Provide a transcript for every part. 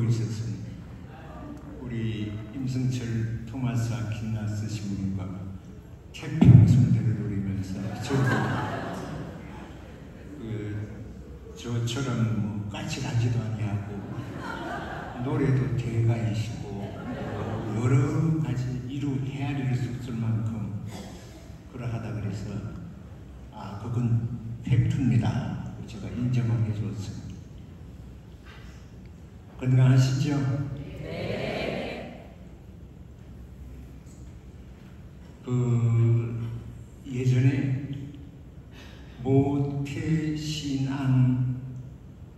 있었습니다. 우리 임승철 토마스 아퀴나스 신부님과 태평성대를 누리면서 저처럼 뭐 까칠하지도 아니하고 노래도 대가이시고 여러 가지 헤아릴 수 없을 만큼 그러하다 그래서 그건 팩트입니다. 제가 인정을 해줬습니다. 건강하시죠? 네. 예전에 모태신앙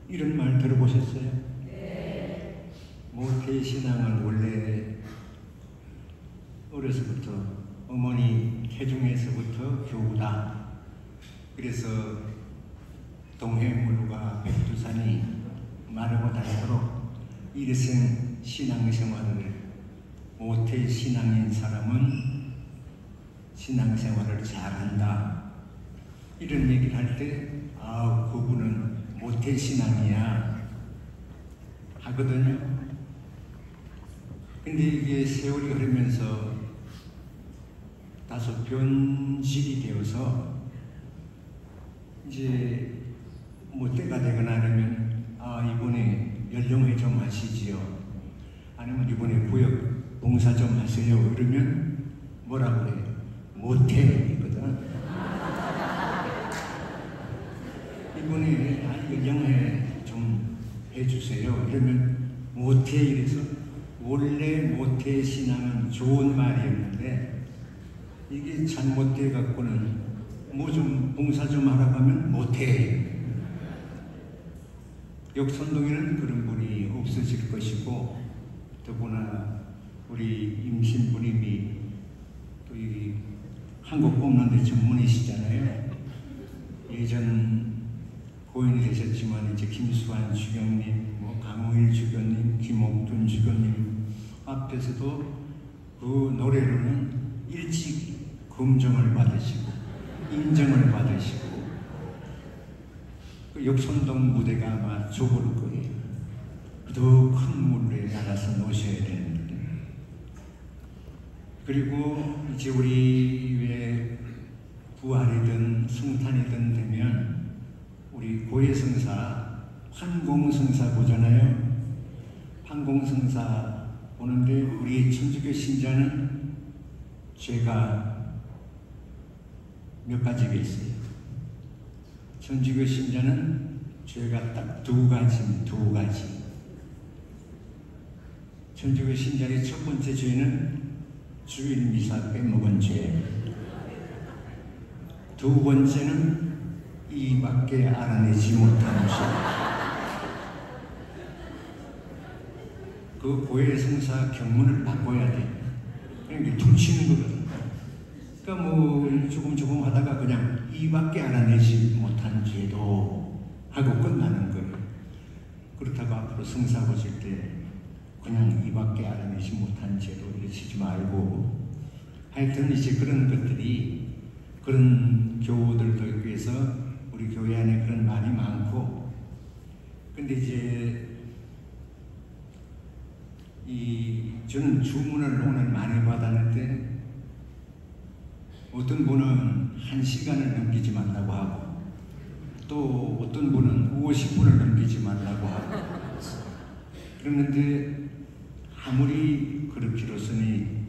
이런 말 들어보셨어요? 네. 모태신앙은 원래 어려서부터 어머니 태중에서부터 교우다. 그래서 동해물과 백두산이 마르고 닳도록 일생 신앙생활을 모태신앙인 사람은 신앙생활을 잘한다. 이런 얘기를 할 때 그분은 모태신앙이야 하거든요. 근데 이게 세월이 흐르면서 다소 변질이 되어서 이제 뭐 때가 되거나 하면 이번에 연령회 좀 하시지요. 아니면 이번에 구역 봉사 좀 하세요. 그러면 뭐라고 해요? 모태이거든. 이번에 연령회 좀 해주세요. 이러면 모태 이래서 원래 모태 신앙은 좋은 말이었는데 이게 잘못돼 갖고는 뭐 좀 봉사 좀 하라고 하면 못해. 역선동에는 그런 분이 없어질 것이고 더구나 우리 임신부님이 또 이 한국 뽑는데 전문이시잖아요. 예전 고인이 되셨지만 이제 김수환 주경님, 뭐 강호일 주교님, 김옥둔 주교님 앞에서도 그 노래로는 일찍 검정을 받으시고 인정을 받으시고 그 역선동 무대가 아마 좁을 거예요. 더 큰 무대에 알아서 놓으셔야 되는데. 그리고 이제 우리 왜 부활이든 성탄이든 되면 우리 고해성사 판공성사 보잖아요. 판공성사 보는데 우리 천주교 신자는 죄가 몇 가지가 있어요. 천주교 신자는 죄가 딱 두 가지. 천주교 신자의 첫 번째 죄는 주일 미사 빼먹은 죄. 두 번째는 이밖에 알아내지 못하는 죄. 그 고해성사 경문을 바꿔야 돼. 그러니까 퉁치는 거거든. 그러니까 뭐 조금 하다가 그냥 이밖에 알아내지 못한 죄도 하고 끝나는 거예요. 그렇다고 앞으로 성사 보실 때 그냥 이밖에 알아내지 못한 죄도 이러시지 말고 하여튼 이제 그런 것들이 그런 교우들도 위해서 우리 교회 안에 그런 말이 많고 근데 이제 저는 주문을 오늘 많이 받았는데 어떤 분은 1시간을 넘기지 말라고 하고 또 어떤 분은 50분을 넘기지 말라고 하고 그러는데 아무리 그렇기로서니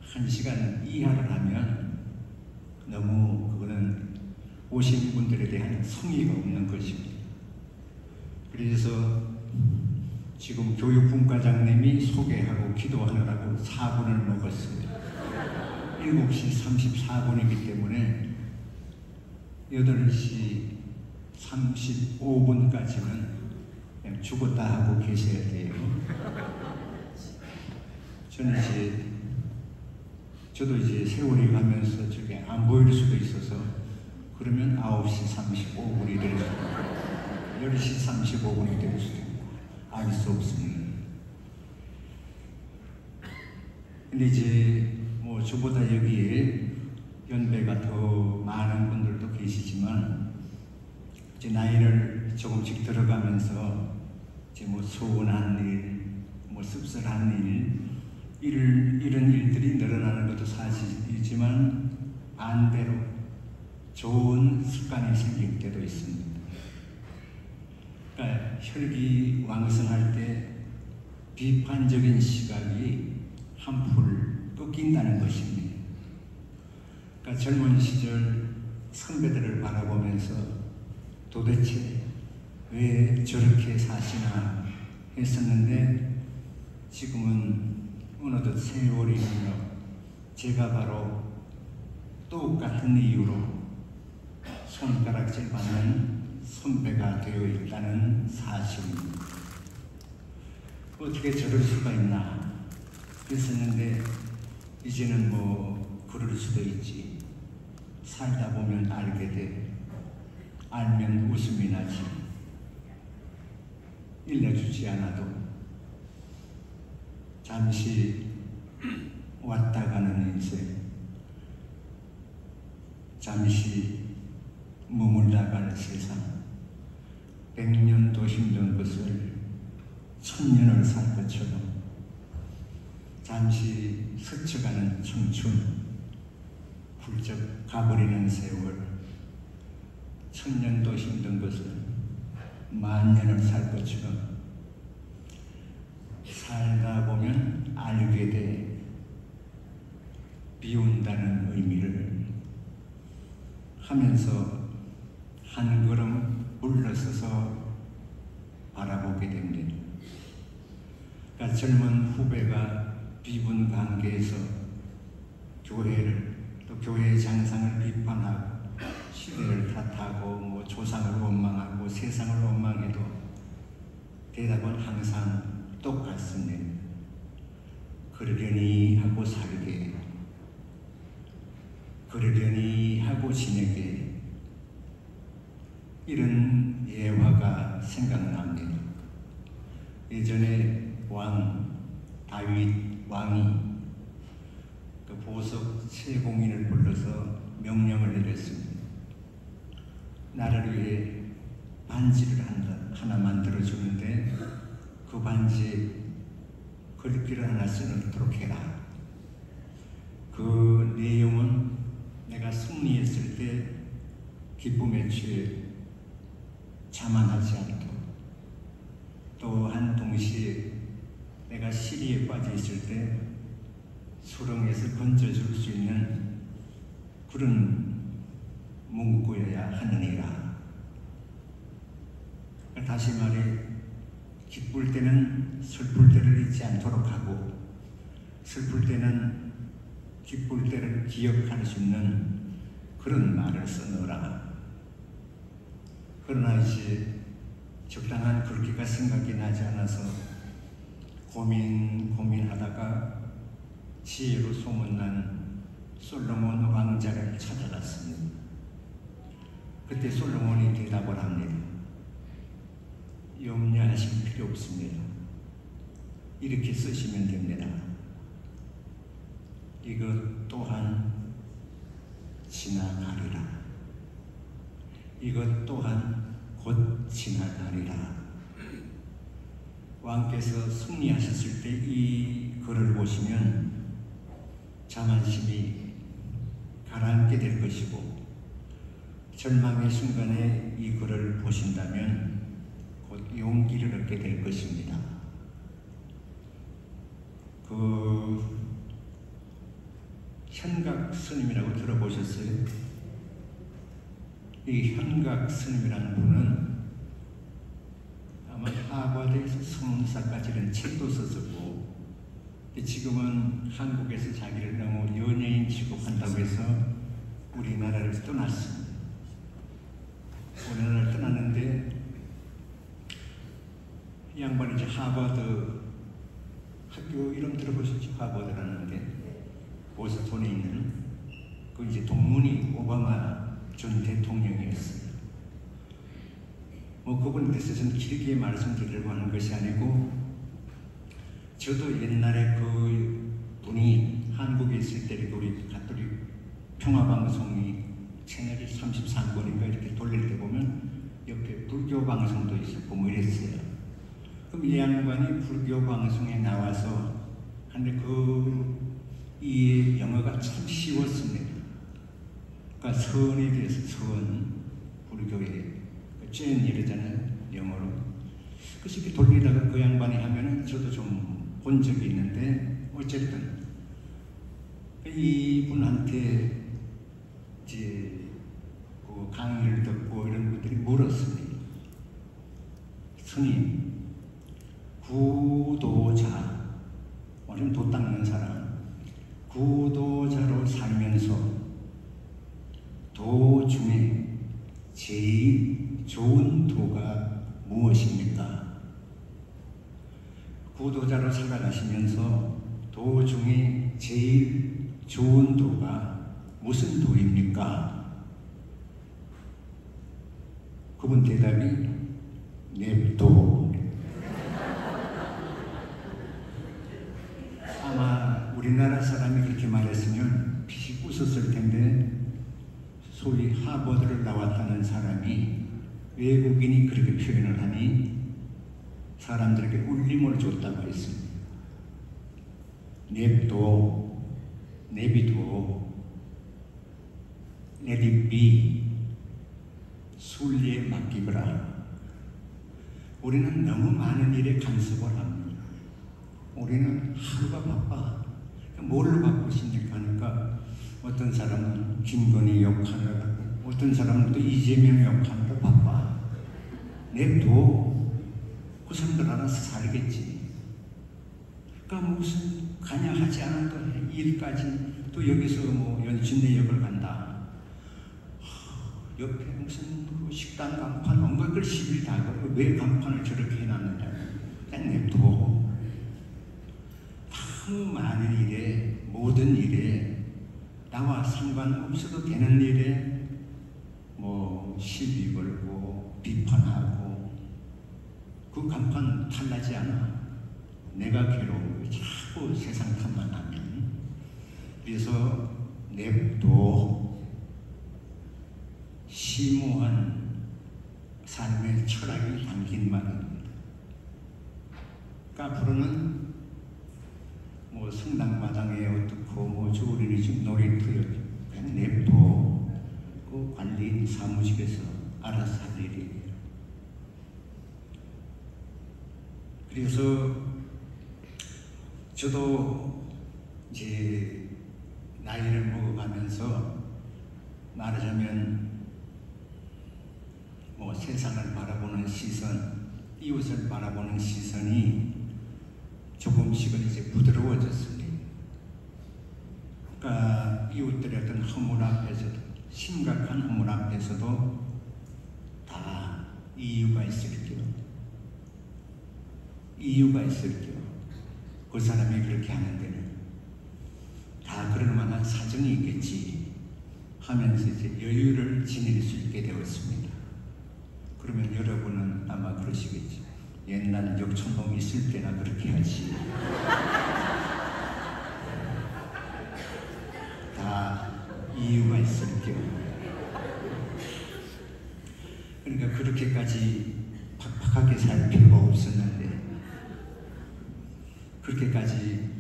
1시간 이하를 하면 너무 그거는 오신 분들에 대한 성의가 없는 것입니다. 그래서 지금 교육분과장님이 소개하고 기도하느라고 4분을 먹었습니다. 7시 34분이기 때문에 8시 35분까지는 그냥 죽었다 하고 계셔야 돼요. 저도 이제 세월이 가면서 저게 안 보일 수도 있어서 그러면 9시 35분이 될 수도 있고 10시 35분이 될 수도 있고 알 수 없습니다. 근데 이제 뭐 저보다 여기에 연배가 더 많은 분들도 계시지만 이제 나이를 조금씩 들어가면서 이제 뭐 소원한 일, 뭐 씁쓸한 이런 일들이 늘어나는 것도 사실이지만 반대로 좋은 습관이 생길 때도 있습니다. 그러니까 혈기왕성할 때 비판적인 시각이 한풀 꺾인다는 것입니다. 그러니까 젊은 시절 선배들을 바라보면서 도대체 왜 저렇게 사시나 했었는데 지금은 어느덧 세월이 흘러 제가 바로 똑같은 이유로 손가락질 받는 선배가 되어 있다는 사실입니다. 어떻게 저럴 수가 있나 했었는데 이제는 뭐 그럴 수도 있지. 살다 보면 알게 돼. 알면 웃음이 나지. 일러주지 않아도 잠시 왔다 가는 인생, 잠시 머물다 가는 세상, 100년도 힘든 것을 1000년을 살 것처럼 잠시 스쳐가는 청춘, 훌쩍 가버리는 세월, 1000년도 힘든 것을 10,000년을 살 것처럼 살다 보면 알게 돼. 비운다는 의미를 하면서 한 걸음 물러서서 바라보게 됩니다. 그러니까 젊은 후배가 비분 관계에서 교회를 또 교회의 장상을 비판하고 시대를 탓하고 뭐 조상을 원망하고 세상을 원망해도 대답은 항상 똑같습니다. 그러려니 하고 살게, 그러려니 하고 지내게, 이런 예화가 생각납니다. 예전에 다윗 왕이 그 보석 세공인을 불러서 명령을 내렸습니다. 나를 위해 반지를 하나 만들어주는데 그 반지에 글귀를 하나 써놓도록 해라. 그 내용은 내가 승리했을 때 기쁨에 취해 자만하지 않도록, 또한 동시에 내가 시리에 빠져 있을 때 수렁에서 건져줄 수 있는 그런 문구여야 하느니라. 다시 말해, 기쁠 때는 슬플 때를 잊지 않도록 하고 슬플 때는 기쁠 때를 기억할 수 있는 그런 말을 써놓으라. 그러나 이제 적당한 글귀가 생각이 나지 않아서 고민하다가 지혜로 소문난 솔로몬 왕자를 찾아갔습니다. 그때 솔로몬이 대답을 합니다. 염려하실 필요 없습니다. 이렇게 쓰시면 됩니다. 이것 또한 지나가리라. 이것 또한 곧 지나가리라. 왕께서 승리하셨을 때 이 글을 보시면 자만심이 가라앉게 될 것이고, 절망의 순간에 이 글을 보신다면 곧 용기를 얻게 될 것입니다. 그 현각 스님이라고 들어보셨어요? 이 현각 스님이라는 분은 아마 하버드에서 성문사까지는 책도 썼었고, 지금은 한국에서 자기를 너무 연예인 취급한다고 해서 우리나라를 떠났습니다. 우리나라를 떠났는데 이 양반이 이제 하버드 학교 이름 들어보셨죠? 하버드라는 게 보스턴에 있는 그 이제 동문이 오바마 전 대통령이었어요. 뭐 그분에 대해서 저는 길게 말씀드리려고 하는 것이 아니고, 저도 옛날에 그 분이 한국에 있을 때 우리 가톨릭 평화방송이 채널이 33번인가 이렇게 돌릴 때 보면 옆에 불교 방송도 있었고 뭐 이랬어요. 그럼 이 양반이 불교 방송에 나와서 근데 이 영어가 참 쉬웠습니다. 그러니까 선에 대해서 불교에 쨘 이러잖아요, 영어로. 그래서 이렇게 돌리다가 그 양반이 하면은 저도 좀 본 적이 있는데, 어쨌든 이분한테 이제 그 강의를 듣고 이런 분들이 물었습니다. 스님, 구도자, 우리는 도 닦는 사람, 구도자로 살면서 도 중에 제일 좋은 도가 무엇입니까? 구도자로 살아가시면서 도 중에 제일 좋은 도가 무슨 도입니까? 그분 대답이 냅도. 아마 우리나라 사람이 그렇게 말했으면 피식 웃었을 텐데, 소위 하버드를 나왔다는 사람이 외국인이 그렇게 표현을 하니 사람들에게 울림을 줬다고 했습니다. 냅도, 내비도, let it be, 순리에 맡기거라. 우리는 너무 많은 일에 간섭을 합니다. 우리는 하루가 바빠. 뭘로 바쁘십니까? 하니까 어떤 사람은 김건희 욕하느라, 어떤 사람은 또 이재명 욕하느라 바빠. 냅둬. 그 사람들 알아서 살겠지. 그러니까 무슨 간여하지 않아도 일까지 또 여기서 뭐 연신내역을 간다. 옆에 무슨 그 식당 간판 온갖 걸 시비를 다 걸고 왜 간판을 저렇게 해놨느냐. 그냥 냅둬. 너무 많은 일에, 모든 일에 나와 상관없어도 되는 일에 뭐 시비 걸고 비판하고 그 간판 탈나지 않아. 내가 괴로워. 자꾸 세상 탓만 하면. 그래서 냅둬. 심오한 삶의 철학이 담긴 말입니다. 그러니까 앞으로는 뭐 성당마당에 어떻고 뭐 우리는 지금 놀이터요. 그냥 냅둬. 그 관리인 사무실에서 알아서 할 일이에요. 그래서 저도 이제 나이를 먹어가면서 말하자면 뭐 세상을 바라보는 시선, 이웃을 바라보는 시선이 조금씩은 이제 부드러워졌습니다. 그러니까 이웃들의 어떤 허물 앞에서도, 심각한 허물 앞에서도 다 이유가 있을게요. 이유가 있을게요. 그 사람이 그렇게 하는 데는 다 그럴 만한 사정이 있겠지 하면서 이제 여유를 지닐 수 있게 되었습니다. 그러면 여러분은 아마 그러시겠죠. 옛날 역촌동 있을 때나 그렇게 하지. 다 이유가 있을게요. 그러니까 그렇게까지 팍팍하게 살 필요가 없었는데, 그렇게까지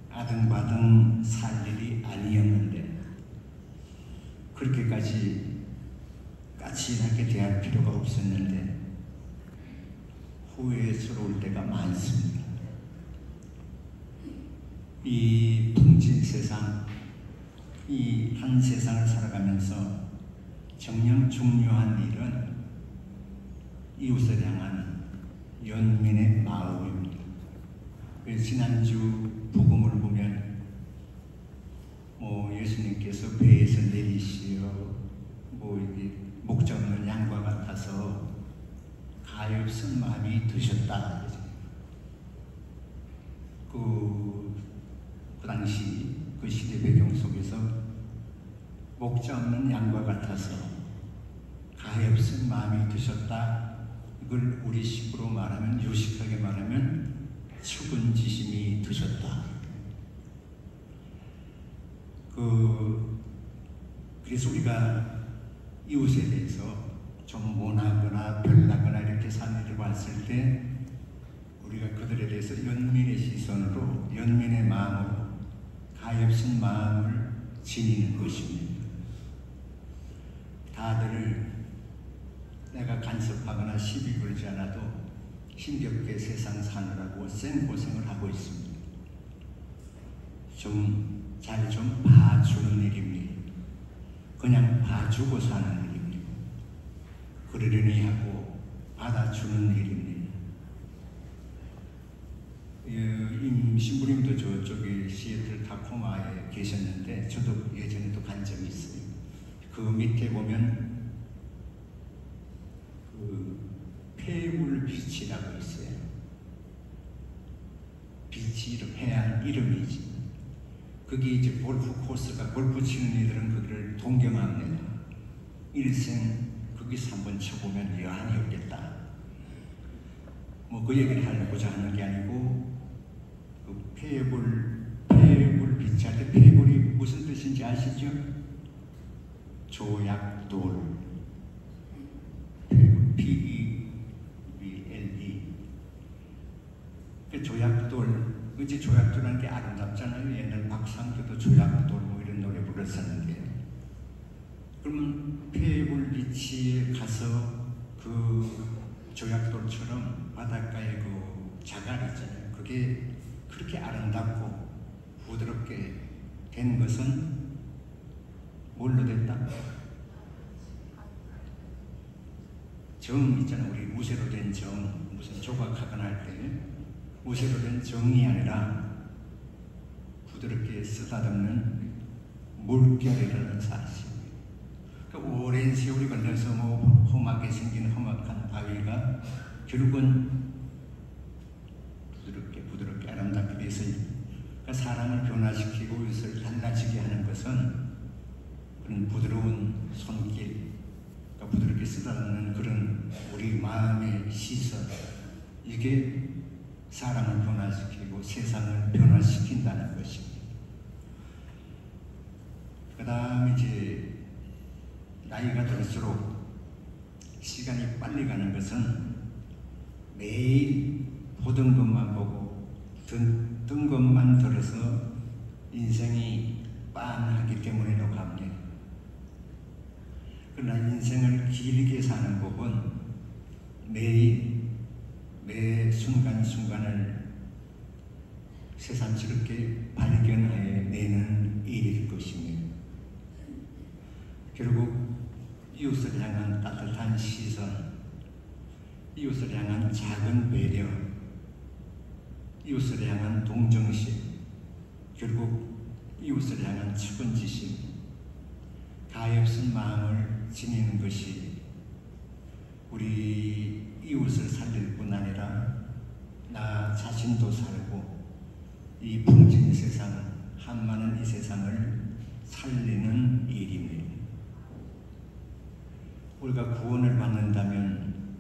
아등바등 살 일이 아니었는데, 그렇게까지 까칠하게 대할 필요가 없었는데 후회스러울 때가 많습니다. 이 붕진 세상, 이 한 세상을 살아가면서 정녕 중요한 일은 이웃을 향한 연민의 마음입니다. 지난주 복음을 보면 뭐 예수님께서 배에서 내리시어 뭐 이게 목자 없는 양과 같아서 가엾은 마음이 드셨다. 그 당시 그 시대 배경 속에서 목자 없는 양과 같아서 가엾은 마음이 드셨다. 이걸 우리식으로 말하면, 요식하게 말하면 측은지심이 드셨다. 그래서 우리가 이웃에 대해서 좀 모나거나 별나거나 이렇게 사는 일을 봤을 때 그들에 대해서 연민의 시선으로, 연민의 마음으로 가엾은 마음을 지니는 것입니다. 다들 내가 간섭하거나 시비 걸지 않아도 힘겹게 세상 사느라고 생고생을 하고 있습니다. 잘 좀 봐주는 일입니다. 그냥 봐주고 사는 일입니다. 그러려니 하고 받아주는 일입니다. 임 신부님도 저쪽에 시애틀 타코마에 계셨는데 저도 예전에도 간 적이 있어요. 그 밑에 보면 그 폐물 비치라고 있어요. 비치 이름, 해안 이름이지. 그게 이제 골프 코스가, 골프 치는 이들은 거기를 동경합니다. 일생 거기서 한번 쳐보면 여한이 없겠다. 뭐 그 얘기를 하려고자 하는 게 아니고, 그 폐불 비치할 때 폐불이 무슨 뜻인지 아시죠? 조약돌. P-E-V-L-E. 그 조약돌, 그치, 조약돌이라는 게 아름답잖아요. 옛날 박상규도 조약돌 뭐 이런 노래 불렀었는데, 그러면 폐불 비치에 가서 그 조약돌처럼 바닷가에 그 자갈 있잖아요. 그게 그렇게 아름답고 부드럽게 된 것은 뭘로 됐다? 정 있잖아요. 우리 무쇠로 된 정, 무슨 조각하거나 할 때 무쇠로 된 정이 아니라 부드럽게 쓰다듬는 물결이라는 사실. 그러니까 오랜 세월이 걸려서 뭐 험하게 생긴 험악한 바위가 결국은 부드럽게 아름답게 돼서, 그러니까 사람을 변화시키고 이것을 달라지게 하는 것은 그런 부드러운 손길, 그러니까 부드럽게 쓰다듬는 그런 우리 마음의 시선, 이게 사람을 변화시키고 세상을 변화시킨다는 것입니다. 그 다음에 이제 나이가 들수록 시간이 빨리 가는 것은 매일 보던 것만 보고 듣던 것만 들어서 인생이 빤하기 때문이라고 합니다. 그러나 인생을 길게 사는 법은 매 순간순간을 새삼스럽게 발견해내는 일일 것입니다. 결국 이웃을 향한 따뜻한 시선, 이웃을 향한 작은 배려, 이웃을 향한 동정심, 결국 이웃을 향한 측은지심, 가엾은 마음을 지니는 것이 우리 이웃을 살릴 뿐 아니라 나 자신도 살고 이 풍진 세상, 한많은 이 세상을 살리는 일입니다. 우리가 구원을 받는다면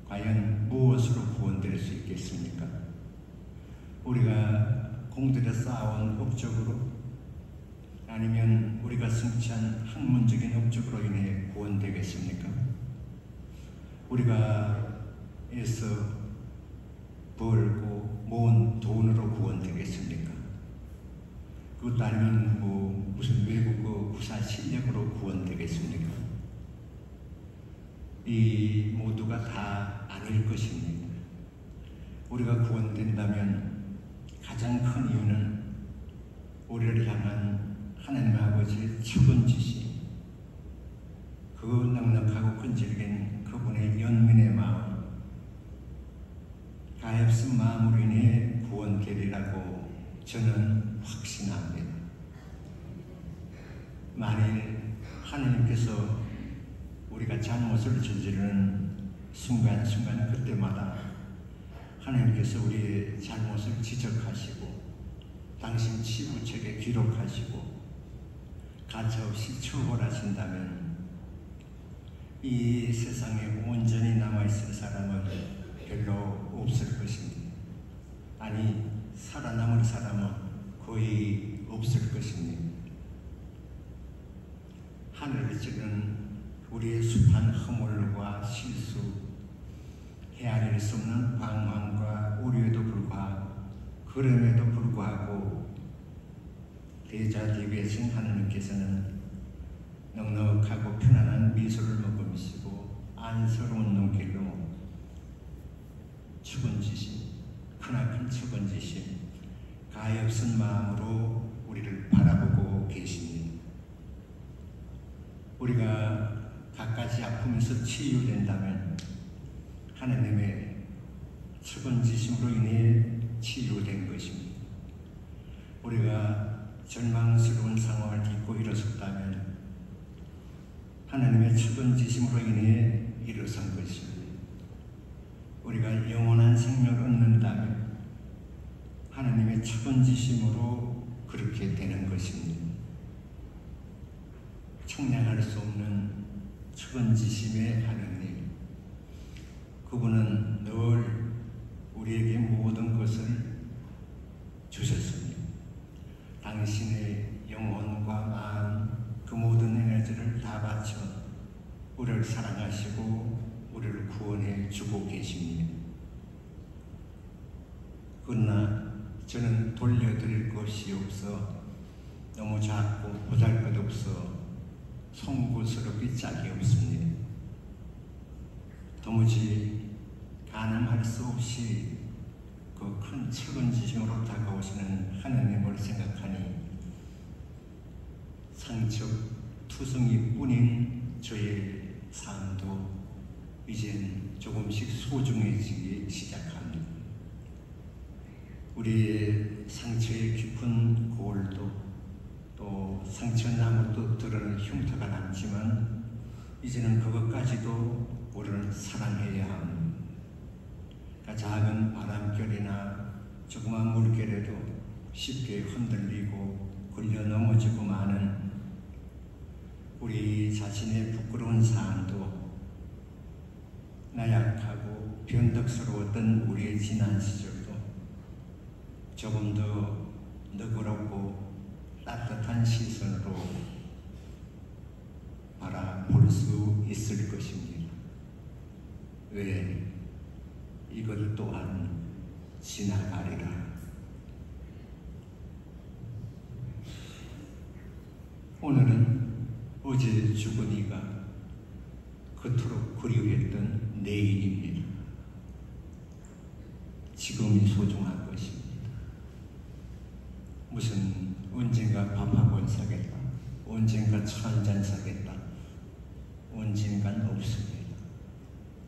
과연 무엇으로 구원될 수 있겠습니까? 우리가 공들여 쌓아온 업적으로, 아니면 우리가 성취한 학문적인 업적으로 인해 구원되겠습니까? 우리가 애써 벌고 모은 돈으로 구원되겠습니까? 그것도 아니면 뭐 무슨 외국어 구사 실력으로 구원되겠습니까? 이 모두가 다 아닐 것입니다. 우리가 구원된다면 가장 큰 이유는 우리를 향한 하나님 아버지의 측은지심, 그 넉넉하고 끈질긴 그분의 연민의 마음, 가엾은 마음으로 인해 구원되리라고 저는 확신합니다. 만일 하나님께서 우리가 잘못을 저지르는 순간순간 그때마다 하나님께서 우리의 잘못을 지적하시고 당신 치부책에 기록하시고 가차없이 처벌하신다면 이 세상에 온전히 남아있을 사람은 별로 없을 것입니다. 아니, 살아남을 사람은 거의 없을 것입니다. 하늘을 찌르는 우리의 숱한 허물과 실수, 헤아릴 수 없는 방황과 우려에도 불구하고 그럼에도 불구하고 대자대비하신 하나님께서는 넉넉하고 편안한 미소를 머금으시고 안쓰러운 눈길로 축원지신 크나큰 축원지신 가엾은 마음으로 우리를 바라보고 계십니다. 우리가 갖가지 아픔에서 치유된다면 하나님의 축원지심으로 인해 치유된 것입니다. 우리가 절망스러운 상황을 딛고 일어섰다면 하나님의 축원지심으로 인해 일어선 것입니다. 우리가 영원한 생명을 얻는다면 하나님의 축원지심으로 그렇게 되는 것입니다. 청량할 수 없는 축원지심의 하나님, 그분은 늘 우리에게 모든 것을 주셨습니다. 당신의 영혼과 마음, 그 모든 에너지를 다 바쳐 우리를 사랑하시고 우리를 구원해 주고 계십니다. 그러나 저는 돌려드릴 것이 없어 너무 작고 보잘것없어 송구스럽기 짝이 없습니다. 도무지 가늠할 수 없이 그 큰 책임지심으로 다가오시는 하나님을 생각하니 상척투성이뿐인 저의 삶도 이젠 조금씩 소중해지기 시작합니다. 우리의 상처의 깊은 골도 또 상처나무도 드러는 흉터가 남지만 이제는 그것까지도 우리는 사랑해야 합니다. 작은 바람결이나 조그만 물결에도 쉽게 흔들리고 걸려 넘어지고 마는 우리 자신의 부끄러운 삶도 나약하고 변덕스러웠던 우리의 지난 시절도 조금 더 너그럽고 따뜻한 시선으로 바라볼 수 있을 것입니다. 왜? 이것 또한 지나가리라. 오늘은 어제 죽은 이가 그토록 그리워했던 내일입니다. 지금이 소중한 것입니다. 무슨 언젠가 밥 한 번 사겠다, 언젠가 차 한 잔 사겠다, 언젠간 없습니다.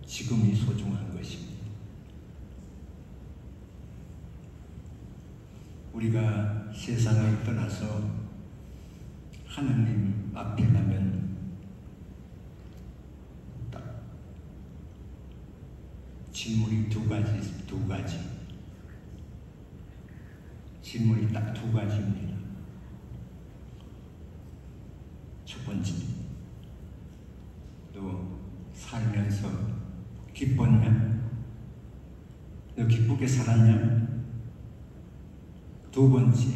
지금이 소중한 것입니다. 우리가 세상을 떠나서 하나님 앞에 가면 딱 질문이 두 가지. 질문이 딱 두 가지입니다. 첫 번째, 너 살면서 기뻤냐? 너 기쁘게 살았냐? 두 번째,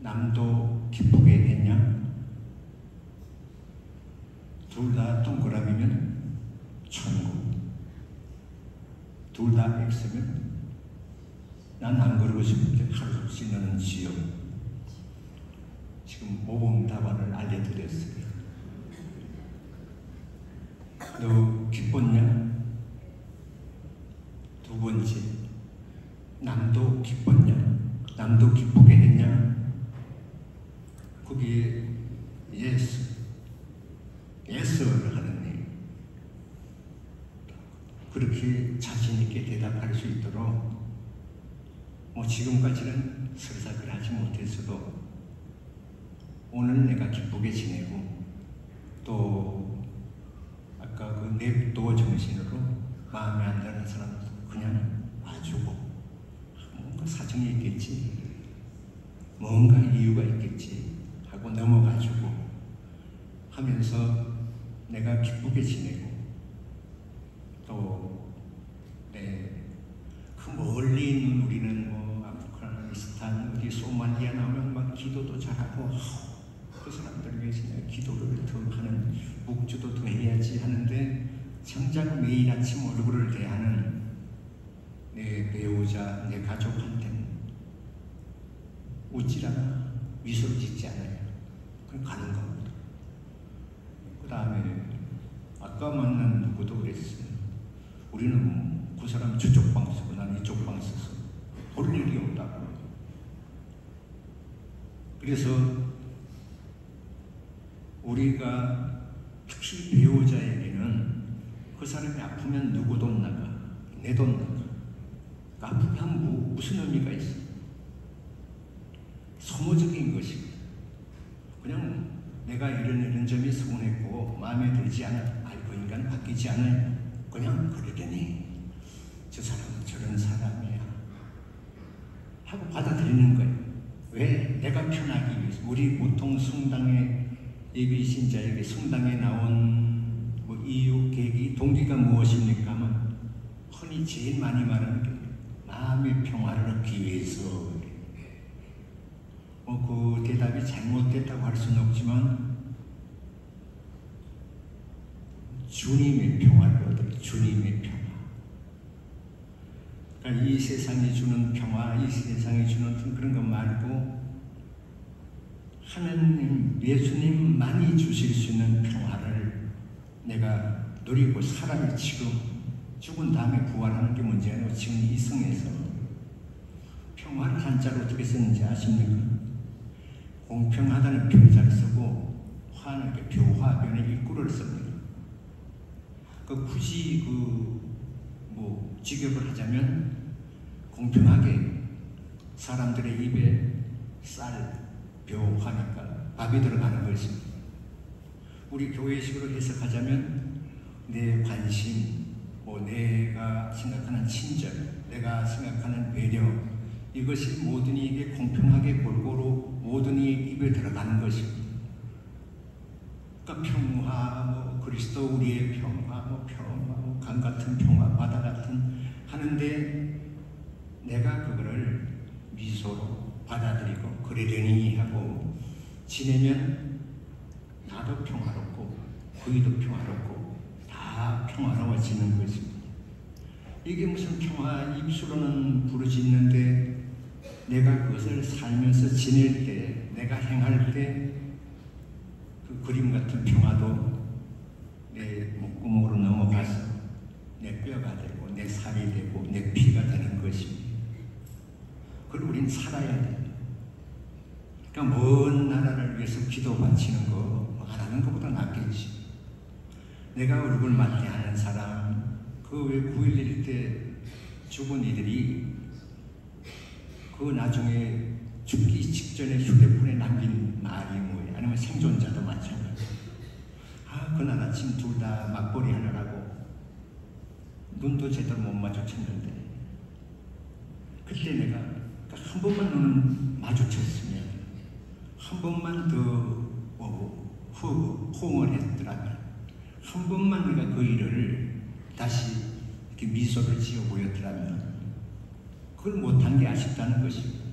남도 기쁘게 했냐? 둘 다 동그라미면 천국, 둘 다 X면 난 안 그러고 싶은데 하루 없이 너는 지옥. 지금 모범 답안을 알려드렸어요. 너 기뻤냐? 두 번째, 남도 기뻤냐? 남도 기쁘게 했냐? 그게 예스를 하느니 그렇게 자신 있게 대답할 수 있도록 지금까지는 설사 하지 못했어도 오늘 내가 기쁘게 지내고 또 아까 그 냅도 정신으로 마음에 안 드는 사람 그냥 봐주고 뭔가 사정이 있겠지, 뭔가 이유가 있겠지 하고 넘어가주고 하면서 내가 기쁘게 지내고 또 그 멀리 있는 우리는 아프가니스탄 어디 소말리아 나오면 막 기도도 잘하고 그 사람들 위해서 내가 기도를 더 하는 묵주도 더 해야지 하는데 정작 매일 매일 아침 얼굴을 대하는 내 배우자, 내 가족한테는 웃지라나 미소를 짓지 않아요. 그럼 가는 겁니다. 그 다음에 아까 만난 누구도 그랬어요. 우리는 그 사람 저쪽 방 쓰고 나는 이쪽 방 써서 볼 일이 없다고. 그래서 우리가 특히 배우자에게는 그 사람이 아프면 누구 돈 나가? 내 돈 나가. 아프게 하면 무슨 의미가 있어? 소모적인 것입니다. 그냥 내가 이런 점이 서운했고 마음에 들지 않아. 아이고 인간 바뀌지 않아요. 그냥 그러더니 저 사람은 저런 사람이야 하고 받아들이는 거예요. 왜? 내가 편하기 위해서. 우리 보통 성당에 예비 신자에게 성당에 나온 이유, 계기, 동기가 무엇입니까? 하면 흔히 제일 많이 말하는 게 마음의 평화를 얻기 위해서. 그 대답이 잘못됐다고 할 수는 없지만 주님의 평화를 얻을 주님의 평화. 그러니까 이 세상이 주는 평화, 이 세상이 주는 그런 것 말고 하나님, 예수님만이 주실 수 있는 평화를 내가 누리고 살아요. 지금 죽은 다음에 부활하는 게 문제가 아니고 지금 이 성에서 평화를 한자로 어떻게 쓰는지 아십니까? 공평하다는 평자를 쓰고 화는 교화변의 입구를 씁니다. 굳이 직역을 하자면 공평하게 사람들의 입에 쌀, 벼하니까 밥이 들어가는 것입니다. 우리 교회식으로 해석하자면 내 관심, 내가 생각하는 친절, 내가 생각하는 배려, 이것이 모든 이에게 공평하게 골고루 모든 이 입에 들어가는 것입니다. 그러니까 평화, 그리스도 우리의 평화, 평화, 강 같은 평화, 바다 같은 하는데 내가 그거를 미소로 받아들이고 그러려니 하고 지내면 나도 평화롭고 그이도 평화롭고 다 평화로워지는 것입니다. 이게 무슨 평화, 입술로는 부르짖는데 내가 그것을 살면서 지낼 때, 내가 행할 때 그 그림 같은 평화도 내 목구멍으로 넘어가서 내 뼈가 되고 내 살이 되고 내 피가 되는 것입니다. 그걸 우린 살아야 돼요. 그러니까 먼 나라를 위해서 기도 바치는 거 안 하는 것보다 낫겠지. 내가 얼굴 맞대하는 사람, 그 왜 9.11 때 죽은 이들이 그 나중에 죽기 직전에 휴대폰에 남긴 말이 뭐예요? 아니면 생존자도 마찬가지. 그날 아침 둘 다 맞벌이 하느라고 눈도 제대로 못 마주쳤는데 그때 내가 한 번만 눈을 마주쳤으면 한 번만 더 호응을 했더라면 한 번만 내가 그 일을 다시 이렇게 미소를 지어 보였더라면 그걸 못한 게 아쉽다는 것입니다.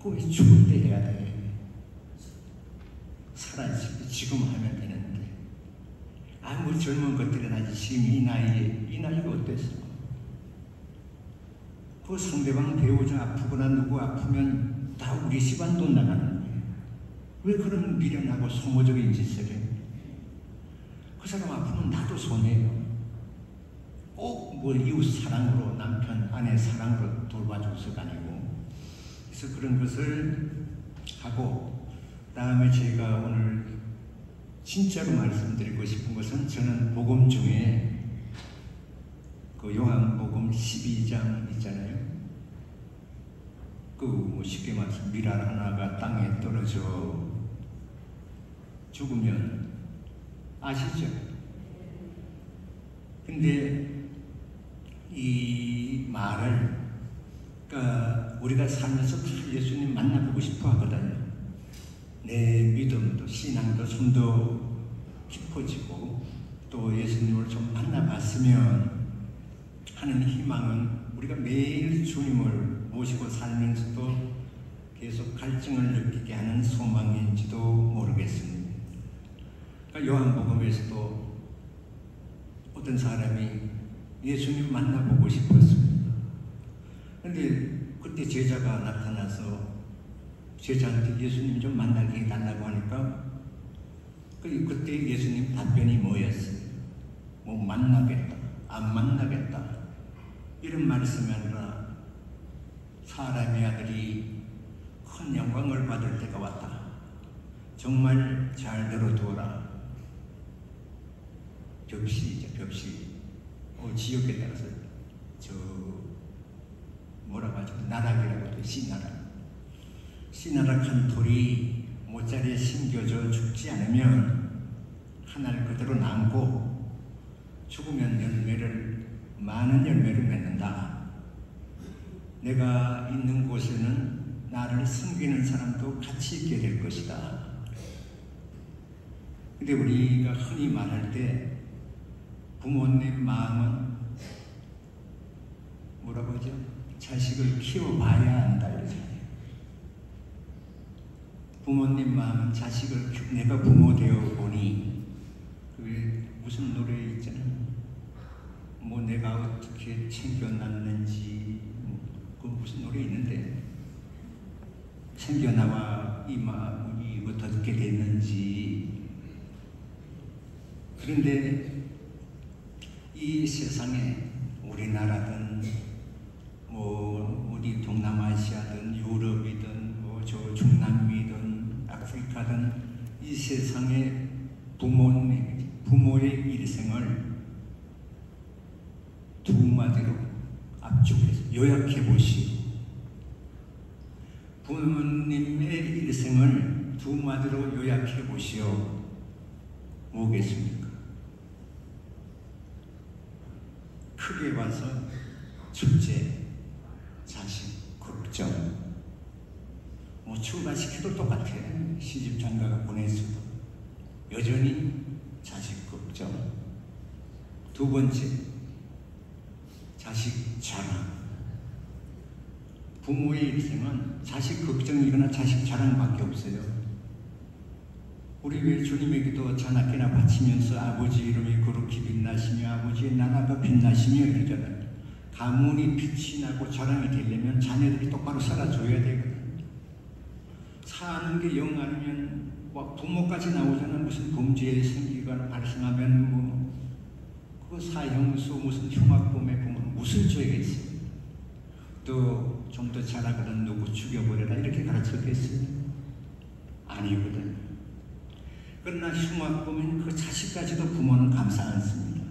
그걸 죽을 때 해야 돼. 살아있을 때 지금 하면 되는데 아무리 젊은 것들은 아직 지금 이 나이가 어땠어? 그 상대방 배우자 아프거나 누구 아프면 다 우리 집안 돈 나가는 거예요. 왜 그런 미련하고 소모적인 짓을 해? 그 사람 아프면 나도 손해요. 꼭 이웃 사랑으로 남편, 아내 사랑으로 돌봐줘서가 아니고 그래서 그런 것을 하고 다음에 제가 오늘 진짜로 말씀드리고 싶은 것은 저는 복음 중에 그 요한복음 12장 있잖아요. 쉽게 말해서 밀알 하나가 땅에 떨어져 죽으면 아시죠? 근데 이 말을 그러니까 우리가 살면서 예수님 만나보고 싶어 하거든요. 내 믿음도 신앙도 좀 더 깊어지고 또 예수님을 좀 만나봤으면 하는 희망은 우리가 매일 주님을 모시고 살면서도 계속 갈증을 느끼게 하는 소망인지도 모르겠습니다. 그러니까 요한복음에서도 어떤 사람이 예수님 만나보고 싶었습니다. 그런데 그때 제자가 나타나서 제자한테 예수님 좀 만나게 해달라고 하니까 그때 예수님 답변이 뭐였어요? 뭐 만나겠다, 안 만나겠다 이런 말씀이 아니라 사람의 아들이 큰 영광을 받을 때가 왔다. 정말 잘 들어두어라. 벽시죠, 벽시. 지역에 따라서 뭐라고 하죠? 나락이라고 해요. 씨나락한 돌이 모짜리에 심겨져 죽지 않으면 하나를 그대로 남고 죽으면 많은 열매를 맺는다. 내가 있는 곳에는 나를 섬기는 사람도 같이 있게 될 것이다. 근데 우리가 흔히 말할 때 부모님 마음은 뭐라고 하죠? 자식을 키워봐야 한다 이러잖아요. 부모님 마음은 자식을 내가 부모 되어 보니 무슨 노래 있잖아요. 뭐 내가 어떻게 챙겨놨는지 그 무슨 노래 있는데 챙겨나와 이 마음이 어떻게 됐는지. 그런데 이 세상에 우리나라든 뭐 어디 동남아시아든 유럽이든 뭐 저 중남미든 아프리카든 이 세상의 부모의 일생을 두 마디로 압축해서 요약해 보시오. 부모님의 일생을 두 마디로 요약해 보시오. 뭐겠습니까? 크게 봐서 첫째, 자식 걱정. 뭐 추가시켜도 똑같아. 시집 장가가 보냈어도 여전히 자식 걱정. 두 번째, 자식 자랑. 부모의 일생은 자식 걱정이거나 자식 자랑밖에 없어요. 우리 왜 주님에게도 자나깨나 바치면서 아버지 이름이 거룩히 빛나시며 아버지의 나라가 빛나시며 이러잖아요. 가문이 빛이 나고 자랑이 되려면 자녀들이 똑바로 살아줘야 되거든. 사는 게 영 아니면 부모까지 나오잖아. 무슨 범죄 생기거나 발생하면 그거 사형수 무슨 흉악범에 보면 무슨 죄가 있어요. 또 좀 더 잘하거든 누구 죽여버려라 이렇게 가르쳤겠어요? 아니거든. 그러나 흉악범인 그 자식까지도 부모는 감싸 안습니다.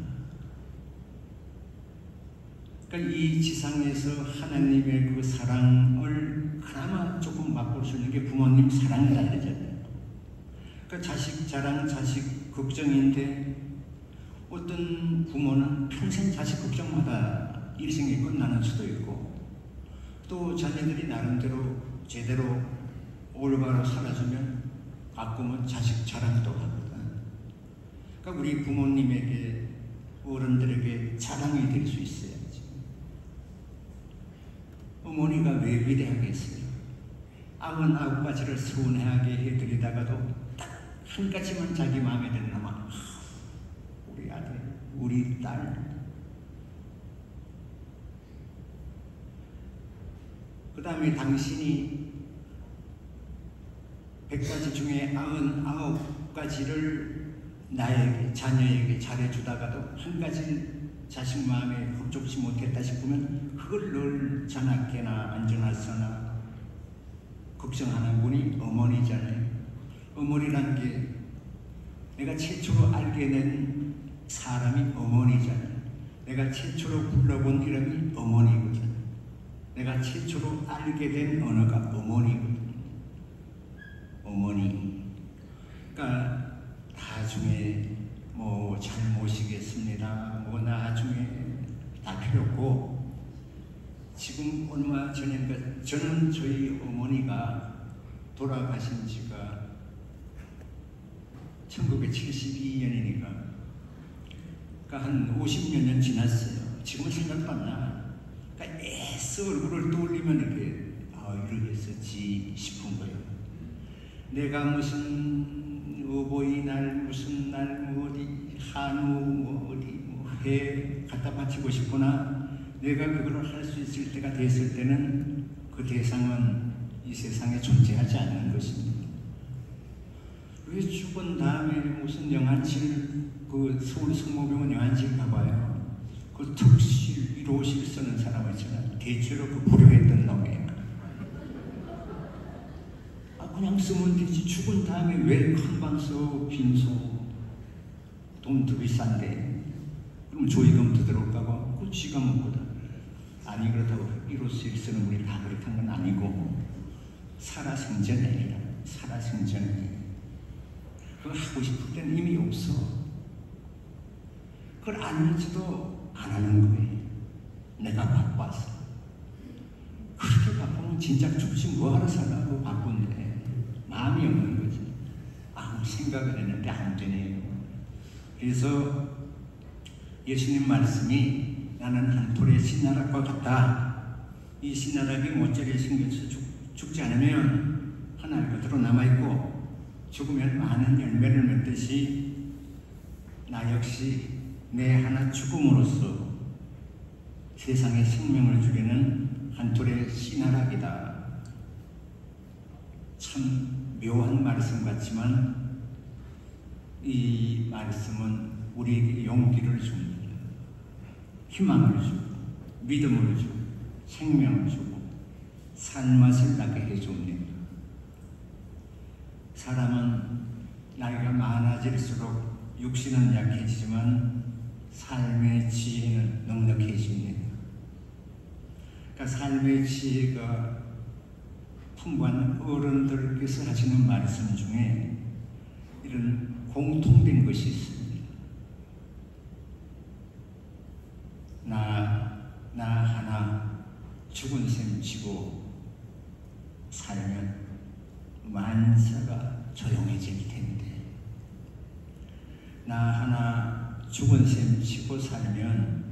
그러니까 이 지상에서 하나님의 그 사랑을 그나마 조금 맛볼 수 있는 게 부모님 사랑이라 그러잖아요. 그러니까 자식 자랑, 자식 걱정인데 어떤 부모는 평생 자식 걱정마다 일생이 끝나는 수도 있고 또 자녀들이 나름대로 제대로 올바로 살아주면 가끔은 자식 자랑도 하거든. 그러니까 우리 부모님에게 어른들에게 자랑이 될 수 있어야지. 어머니가 왜 위대하겠어요? 99가지를 서운해하게 해드리다가도 딱 한 가지만 자기 마음에 드는 놈아 우리 아들, 우리 딸. 그 다음에 당신이 100가지 중에 99가지를 나에게, 자녀에게 잘해주다가도 한 가지 자식 마음에 흡족지 못했다 싶으면 그걸 늘 자나깨나 안전하거나 걱정하는 분이 어머니잖아요. 어머니란 게 내가 최초로 알게 된 사람이 어머니잖아요. 내가 최초로 불러본 이름이 어머니거든. 내가 최초로 알게 된 언어가 어머니거든. 어머니. 그러니까 나중에 뭐 잘 모시겠습니다. 뭐 나중에 다 필요 없고 지금 얼마 전인가 저는 저희 어머니가 돌아가신 지가 1972년이니까 그러니까 한 50몇 년 지났어요. 지금은 생각도 안 나. 그러니까 애써 얼굴을 떠올리면 이렇게 이렇게 했었지 싶은 거예요. 내가 무슨 어버이날 무슨 날 뭐 어디 한우 뭐 어디 뭐 배에 갖다 바치고 싶구나. 내가 그걸 할 수 있을 때가 됐을 때는 그 대상은 이 세상에 존재하지 않는 것입니다. 왜 죽은 다음에 무슨 영안실, 그 서울 성모병원 영안실 가봐요. 그 특실 1호실 쓰는 사람 있잖아요. 대체로 그 불효했던 놈이에요. 그냥 쓰면 되지. 죽은 다음에 왜 큰 방 써, 빈소, 돈 더 비싼데. 그럼 조의금 더 들어올까봐? 그 쥐가 먹거든. 아니, 그렇다고 1호실 쓰는 분이 다 그렇게 한 건 아니고, 살아생전이라, 살아생전이. 그거 하고 싶을 때는 이미 없어. 그걸 알면서도 안 하는 거예요. 내가 바빠서. 그렇게 바쁘면 진작 죽지 뭐하러 살라고 바쁜데. 마음이 없는 거지. 아무 생각을 했는데 안 되네요. 그래서 예수님 말씀이 나는 한 톨의 신나락과 같다. 이 신나락이 모짜리에 생겨서 죽지 않으면 하나 그대로 남아있고 죽으면 많은 열매를 맺듯이 나 역시 내 하나 죽음으로써 세상에 생명을 주려는 한 톨의 신나락이다. 참 묘한 말씀 같지만 이 말씀은 우리에게 용기를 줍니다. 희망을 주고 믿음을 주고 생명을 주고 산맛을 나게 해줍니다. 사람은 나이가 많아질수록 육신은 약해지지만 삶의 지혜는 넉넉해집니다. 그러니까 삶의 지혜가 풍부한 어른들께서 하시는 말씀 중에 이런 공통된 것이 있습니다. 나 하나 죽은 셈 치고 살면 만사가 조용해질 텐데, 나 하나 죽은 셈 치고 살면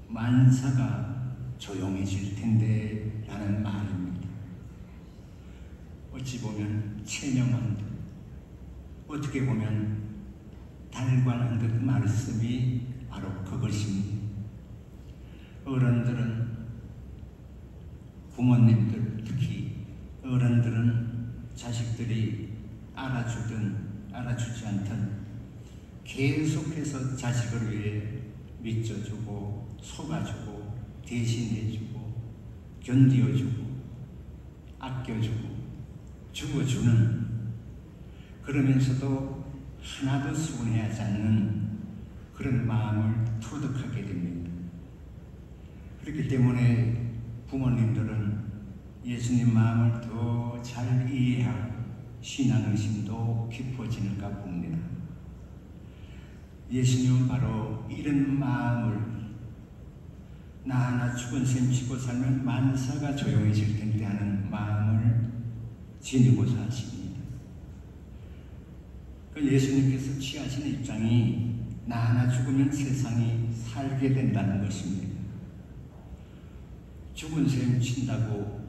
만사가 조용해질 텐데 라는 말입니다. 어찌 보면 체념한 듯, 어떻게 보면 달관한 듯 말씀이 바로 그것입니다. 어른들은, 부모님들 특히 어른들은 자식들이 알아주든 알아주지 않든 계속해서 자식을 위해 믿어주고 속아주고 대신해주고 견디어주고 아껴주고 주어주는, 그러면서도 하나도 수군해하지 않는 그런 마음을 터득하게 됩니다. 그렇기 때문에 부모님들은 예수님 마음을 더 잘 이해하고 신앙의심도 깊어지는가 봅니다. 예수님은 바로 이런 마음을, 나 하나 죽은 셈 치고 살면 만사가 조용해질 텐데 하는 마음을 지니고자 하십니다. 예수님께서 취하시는 입장이 나 하나 죽으면 세상이 살게 된다는 것입니다. 죽은 셈 친다고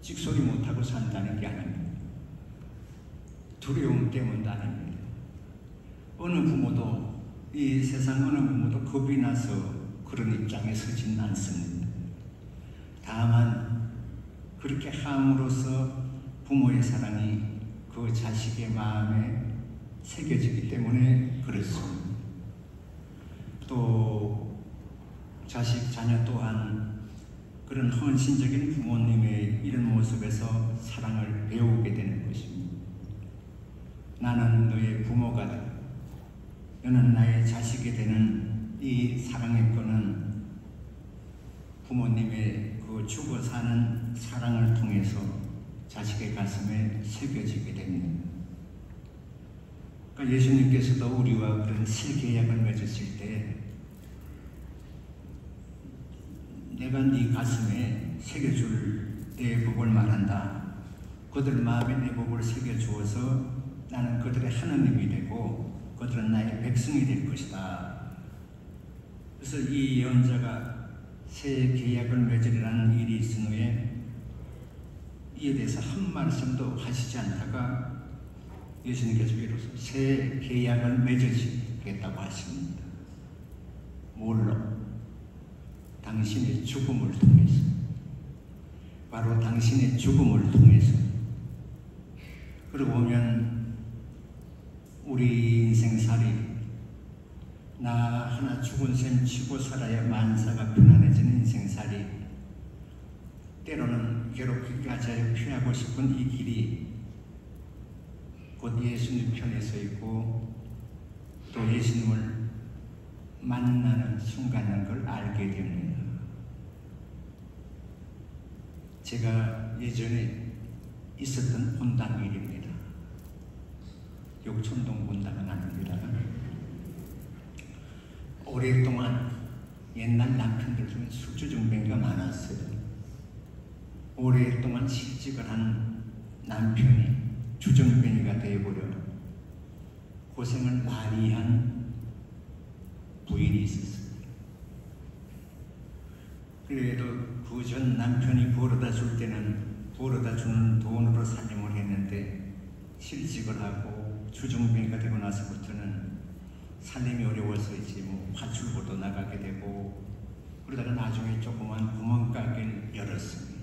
찍소리 못하고 산다는 게 아닙니다. 두려움 때문도 아닙니다. 어느 부모도, 이 세상 어느 부모도 겁이 나서 그런 입장에 서지는 않습니다. 다만 그렇게 함으로써 부모의 사랑이 그 자식의 마음에 새겨지기 때문에 그렇습니다. 또 자식, 자녀 또한 그런 헌신적인 부모님의 이런 모습에서 사랑을 배우게 되는 것입니다. 나는 너의 부모가 되고 너는 나의 자식이 되는 이 사랑의 끈은 부모님의 그 죽어 사는 사랑을 통해서 자식의 가슴에 새겨지게 됩니다. 그러니까 예수님께서도 우리와 그런 새 계약을 맺으실 때 내가 네 가슴에 새겨줄 내 법을 말한다. 그들 마음에 내 법을 새겨주어서 나는 그들의 하나님이 되고 그들은 나의 백성이 될 것이다. 그래서 이 예언자가 새 계약을 맺으리라는 일이 있은 후에 이에 대해서 한 말씀도 하시지 않다가 예수님께서 비로소 새 계약을 맺으시겠다고 하십니다. 뭘로? 당신의 죽음을 통해서. 바로 당신의 죽음을 통해서. 그러고 보면 우리 인생살이 나 하나 죽은 셈 치고 살아야 만사가 편안해지는 인생살이, 때로는 괴롭기까지 피하고 싶은 이 길이 곧 예수님 편에 서 있고 또 예수님을 만나는 순간인 걸 알게 됩니다. 제가 예전에 있었던 본당 일입니다. 욕촌동 본당은 아닙니다. 오랫동안 옛날 남편들 중에 숙주증뱅이가 많았어요. 오랫동안 실직을 한 남편이 주정뱅이가 되어버려 고생을 많이 한 부인이 있었어요. 그래도 그 전 남편이 벌어다 줄 때는 벌어다 주는 돈으로 살림을 했는데 실직을 하고 주정뱅이가 되고 나서부터는 살림이 어려워서 이제 뭐 화출보도 나가게 되고 그러다가 나중에 조그만 구멍가게를 열었습니다.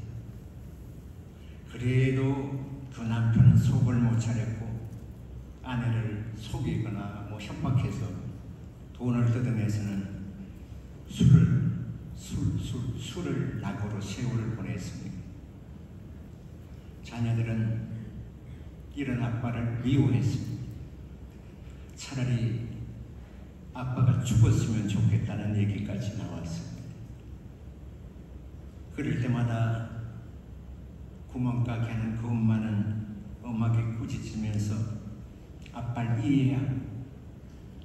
그래도 그 남편은 속을 못 차렸고 아내를 속이거나 뭐 협박해서 돈을 뜯어내서는 술을 낙으로 세월을 보냈습니다. 자녀들은 이런 아빠를 미워했습니다. 차라리 아빠가 죽었으면 좋겠다는 얘기까지 나왔습니다. 그럴 때마다 구멍가게 하는 그 엄마는 엄하게 꾸짖으면서 아빠를 이해해야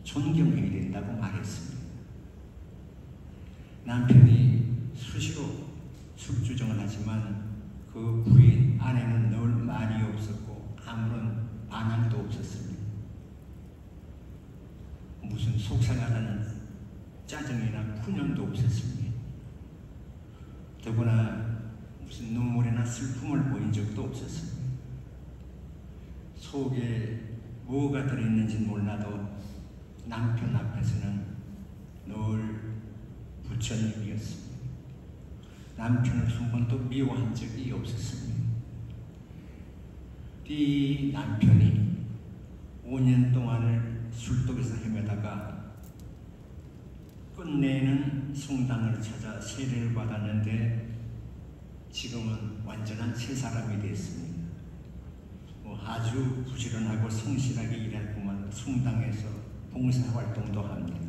존경해야 된다고 말했습니다. 남편이 수시로 술주정을 하지만 그 부인 아내는 늘 말이 없었고 아무런 반항도 없었습니다. 무슨 속상하다는 짜증이나 푸념도 없었습니다. 더구나 무슨 눈물이나 슬픔을 보인 적도 없었습니다. 속에 뭐가 들어있는지 몰라도 남편 앞에서는 늘 부처님이었습니다. 남편을 한 번도 미워한 적이 없었습니다. 이 남편이 5년 동안을 술독에서 헤매다가 끝내는 성당을 찾아 세례를 받았는데 지금은 완전한 새 사람이 됐습니다. 아주 부지런하고 성실하게 일할 뿐만 성당에서 봉사활동도 합니다.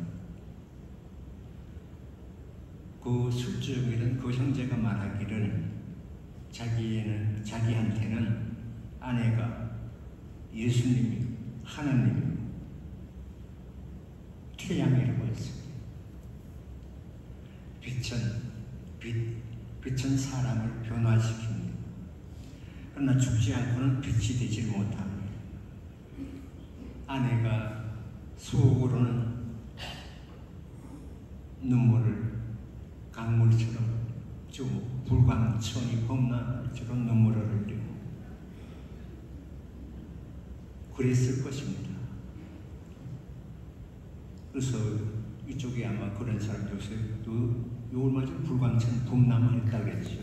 그 술주정이던 그 형제가 말하기를 자기한테는 아내가 예수님이 하나님이 태양이라고 했습니다. 빛은 사람을 변화시킵니다. 그러나 죽지 않고는 빛이 되지 못합니다. 아내가 속으로는 눈물을 강물처럼 불광천이 범람처럼 눈물을 흘리고 그랬을 것입니다. 그래서 이쪽에 아마 그런 사람들 요새 요 얼마 전 불광천 범람을 했다고 그랬죠.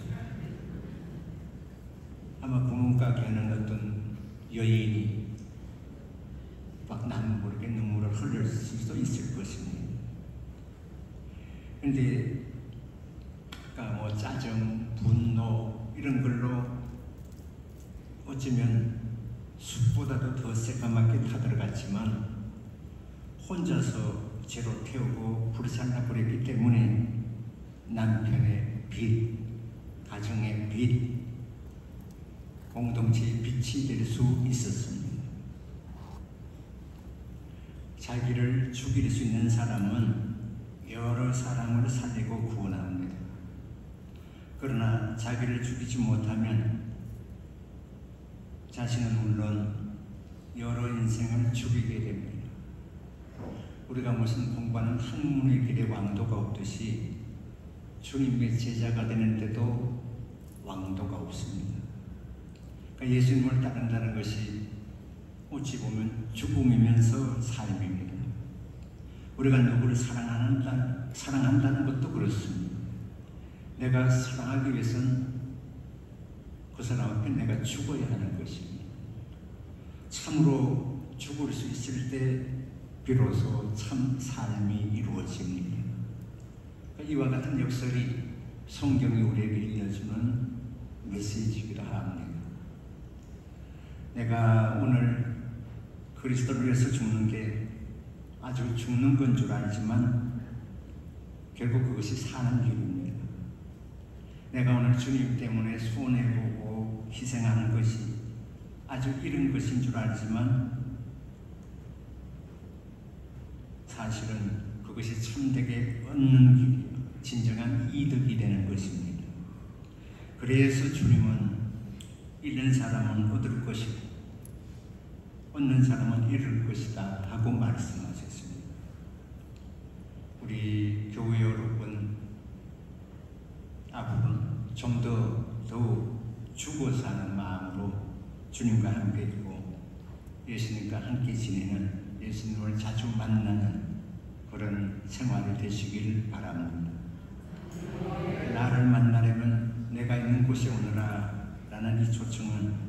아마 구멍가게 하는 어떤 여인이 막 나는 모르게 눈물을 흘릴 수도 있을 것입니다. 그런데 그러니까 뭐 짜증, 분노 이런 걸로 어쩌면 숯보다도 더 새까맣게 타들어갔지만 혼자서 죄로 태우고 불살라 버렸기 때문에 남편의 빛, 가정의 빛, 공동체의 빛이 될 수 있었습니다. 자기를 죽일 수 있는 사람은 여러 사람을 살리고 구원합니다. 그러나 자기를 죽이지 못하면 자신은 물론 여러 인생을 죽이게 됩니다. 우리가 무슨 공부하는 학문의 길에 왕도가 없듯이 주님의 제자가 되는데도 왕도가 없습니다. 그러니까 예수님을 따른다는 것이 어찌 보면 죽음이면서 삶입니다. 우리가 누구를 사랑한다는 것도 그렇습니다. 내가 사랑하기 위해서는 그 사람 앞에 내가 죽어야 하는 것입니다. 참으로 죽을 수 있을 때 비로소 참 삶이 이루어집니다. 이와 같은 역설이 성경이 우리에게 일러주는 메시지이기도 합니다. 내가 오늘 그리스도를 위해서 죽는 게 아주 죽는 건 줄 알지만 결국 그것이 사는 길입니다. 내가 오늘 주님 때문에 손해보고 희생하는 것이 아주 이른 것인 줄 알지만 사실은 그것이 참되게 얻는 길이요, 진정한 이득이 되는 것입니다. 그래서 주님은 잃는 사람은 얻을 것이고 얻는 사람은 잃을 것이다 하고 말씀하셨습니다. 우리 교회 여러분 앞으로는 좀 더욱 죽어 사는 마음으로 주님과 함께 있고 예수님과 함께 지내는, 예수님을 자주 만나는 그런 생활이 되시길 바랍니다. 나를 만나려면 내가 있는 곳에 오너라 라는 이 초청은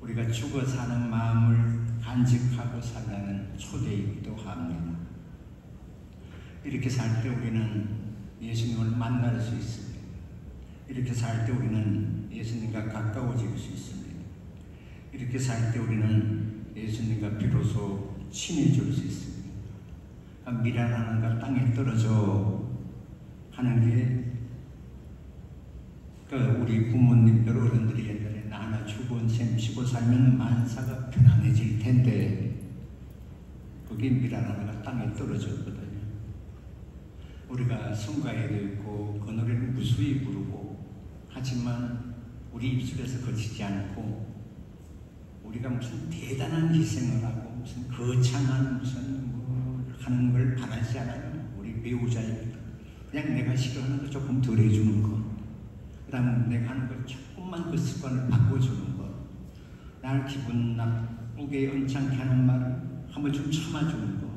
우리가 죽어 사는 마음을 간직하고 살라는 초대이기도 합니다. 이렇게 살 때 우리는 예수님을 만날 수 있습니다. 이렇게 살 때 우리는 예수님과 가까워질 수 있습니다. 이렇게 살 때 우리는 예수님과 비로소 친해질 수 있습니다. 미랄 하나가 땅에 떨어져 하는 게 우리 부모님들 어른들이 옛날에 나 하나 죽은 셈 치고 살면 만사가 편안해질 텐데 그게 미랄 하나가 땅에 떨어졌거든요. 우리가 성가에도 있고 그 노래를 무수히 부르고 하지만 우리 입술에서 거치지 않고 우리가 무슨 대단한 희생을 하고 무슨 거창한 무슨 하는 걸 바라지 않아요. 우리 배우자입니다. 그냥 내가 싫어하는 거 조금 덜 해주는 거, 그 다음에 내가 하는 걸 조금만 그 습관을 바꿔주는 거, 나를 기분 나쁘게 언짢게 하는 말을 한번 좀 참아주는 거,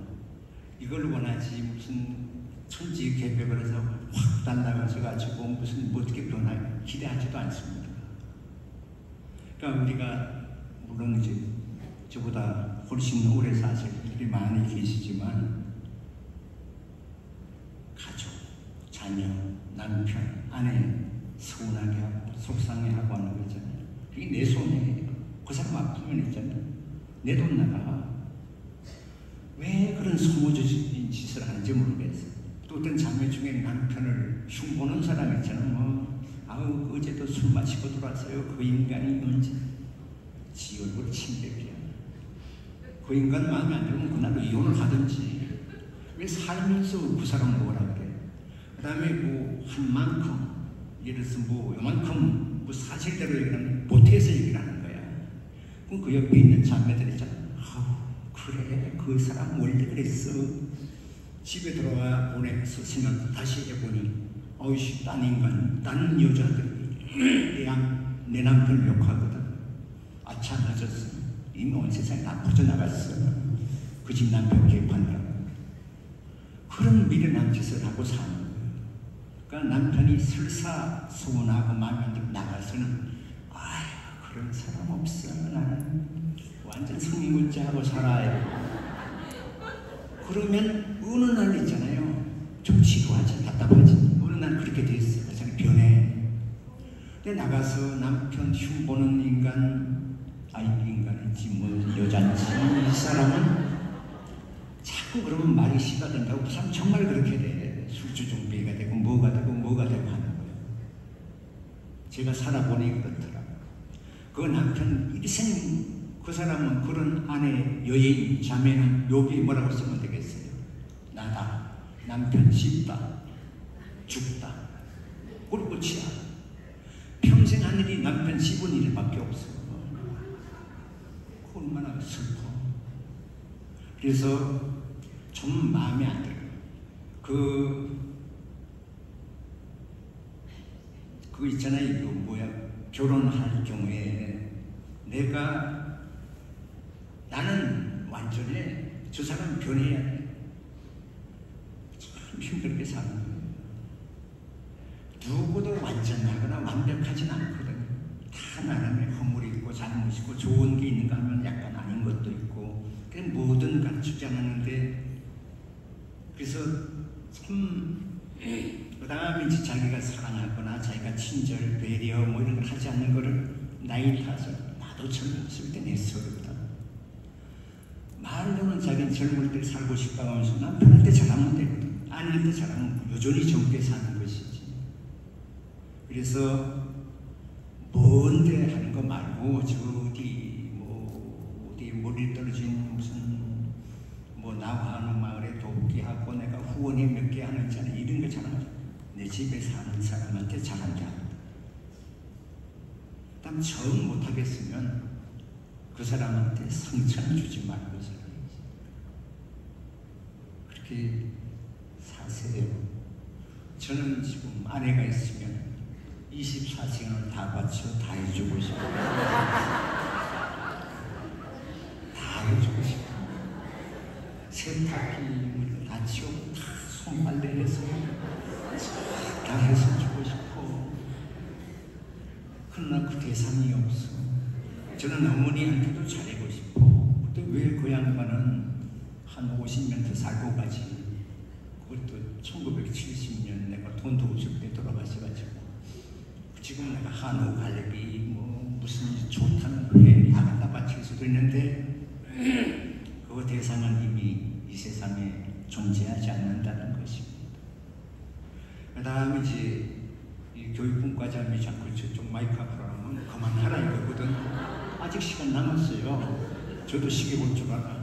이걸 원하지 무슨 천지개벽을 해서 확 달라가셔가지고 무슨 어떻게 변할 기대하지도 않습니다. 그러니까 우리가 물론 이제 저보다 훨씬 오래 사실 분들이 많이 계시지만 가족, 자녀, 남편, 아내 서운하게 하고 속상해하고 하는 거 있잖아요. 그게 내 손에 그 사람 아프면 있잖아요. 내 돈 나가. 왜 그런 소모적인 짓을 하는지 모르겠어요. 또 어떤 자매 중에 남편을 흉보는 사람이 있잖아요. 아우 어제도 술 마시고 들어왔어요. 그 인간이 언제 지 얼굴 침뱉게 그 인간 마음에 안 들면 그날로 이혼을 하든지 왜 살면서 그 사람 뭐라 그래. 그 다음에 뭐 한 만큼 예를 들어서 뭐 요만큼 뭐 사실대로 얘기하는 못해서 얘기를 하는 거야. 그럼 그 옆에 있는 자매들 있잖아. 그래 그 사람 원래 그랬어. 집에 들어와 보내서 생각 다시 해보니 어이씨 딴 인간 딴 여자들이 내 남편을 욕하거든. 아차 늦었어. 이미 온 세상에 다 퍼져나갔어. 그 집 남편 개판이라고. 그런 미련한 짓을 하고 사는 거예요. 그러니까 남편이 설사 서운하고 마음에 안 들고 나가서는 아휴 그런 사람 없어. 나는 완전 성문자하고 살아요. 그러면 어느 날 있잖아요. 좀 지루하지, 답답하지. 어느 날 그렇게 됐어요. 그래서 변해. 근데 나가서 남편 흉보는 인간, 인간인지 뭐 여잔지 이 사람은 자꾸 그러면 말이 씨가 된다고 그 사람 정말 그렇게 돼. 술주정뱅이가 되고 뭐가 되고 뭐가 되고 하는 거예요. 제가 살아보니 그렇더라고요. 그 남편 일생 그 사람은 그런 아내, 여인, 자매는 여기 뭐라고 쓰면 되겠어요? 나다, 남편 씹다, 죽다, 꼴끝이야. 평생 한 일이 남편 씹은 일밖에 없어. 얼마나 슬퍼. 그래서 좀 마음에 안 들어요. 그거 있잖아요. 이거 뭐야? 결혼할 경우에 나는 완전히 저 사람 변해야 돼. 그렇게 사는 거예요. 누구도 완전하거나 완벽하진 않거든요. 다 나름의 허물이 있고 잘못이 있고 좋은 게 있는가 하면 약간 아닌 것도 있고, 그냥 뭐든 갖추지 않았는데, 그래서 참 그 다음에 이제 자기가 사랑하거나 자기가 친절, 배려 뭐 이런 걸 하지 않는 거를 나이 타서 나도 젊었을 땐 했어요다. 말로는 자기는 젊을 때 살고 싶다고 하면서 남편할 때 잘하면 되거든. 아닐 때 잘하면 여전히 젊게 사는 것이지. 그래서 뭔데 하는 거 말고 저 어디 머리 떨어진 무슨 뭐 나와하는 마을에 돕기하고 내가 후원회 몇 개 하는 자는 이런 거 잘하면 내 집에 사는 사람한테 잘한다. 그다음 정 못하겠으면 그 사람한테 상처는 주지 말고 살아야지. 그렇게 사세요. 저는 지금 아내가 있으면 24시간을 다 바쳐 다 해주고 싶어요. 다 해주고 싶어요. 세탁기를 다 치우고 다 손빨래해서 다 해서 주고 싶어. 그러나 그 대상이 없어. 저는 어머니한테도 잘하고 싶어. 근데 왜 그 양반은 한 50년 더 살고 가지? 그것도 1970년 내가 돈도 없을 때 돌아가셔가지고 지금 내가 한우 갈비 뭐 무슨 좋다는 거에 다 갖다 바칠 수도 있는데 그 대상은 이미 이 세상에 존재하지 않는다는 것입니다. 그 다음에 이제 이 교육분과장이 자꾸 저쪽 마이크 앞으로 하면 그만하라 이거거든. 아직 시간 남았어요. 저도 시계 볼 줄 알아.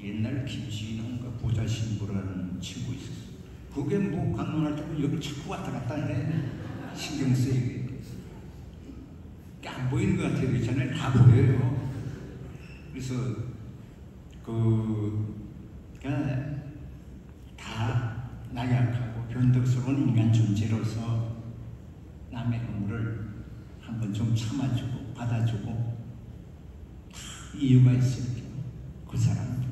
옛날 김신홍과 보좌신부라는 친구 있었어. 그게 뭐 강론할 때면 여기 자꾸 왔다 갔다 해. 신경 쓰이게. 안 보이는 것 같아요. 있잖아요. 다 보여요. 그래서 그러니까 다 나약하고 변덕스러운 인간 존재로서 남의 허물을 한번 좀 참아주고 받아주고 다 이유가 있어요. 그 사람도.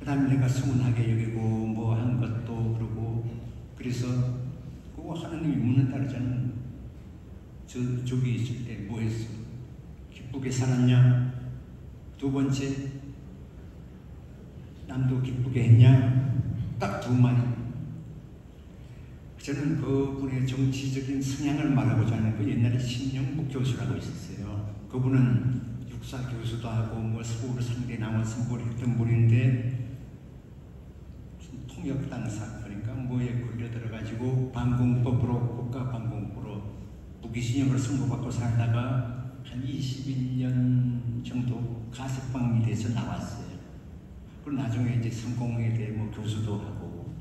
그 다음에 내가 서운하게 여기고 뭐 한 것도 그러고 그래서 그거 하나님이 묻는다 그러잖아요. 저기 있을 때 뭐 했어? 기쁘게 살았냐? 두 번째 남도 기쁘게 했냐? 딱 두 마디. 저는 그분의 정치적인 성향을 말하고자 하는 그 옛날에 신영복 교수라고 있었어요. 그분은 육사 교수도 하고 뭐 서울 상대 나와서 뭘 했던 분인데 통역당사 그러니까 뭐에 걸려 들어가지고 반공법으로 국가반공법으로 무기징역을 선고받고 살다가 한 21년 정도 가석방이 돼서 나왔어요. 그리고 나중에 이제 성공회에 대해 뭐 교수도 하고.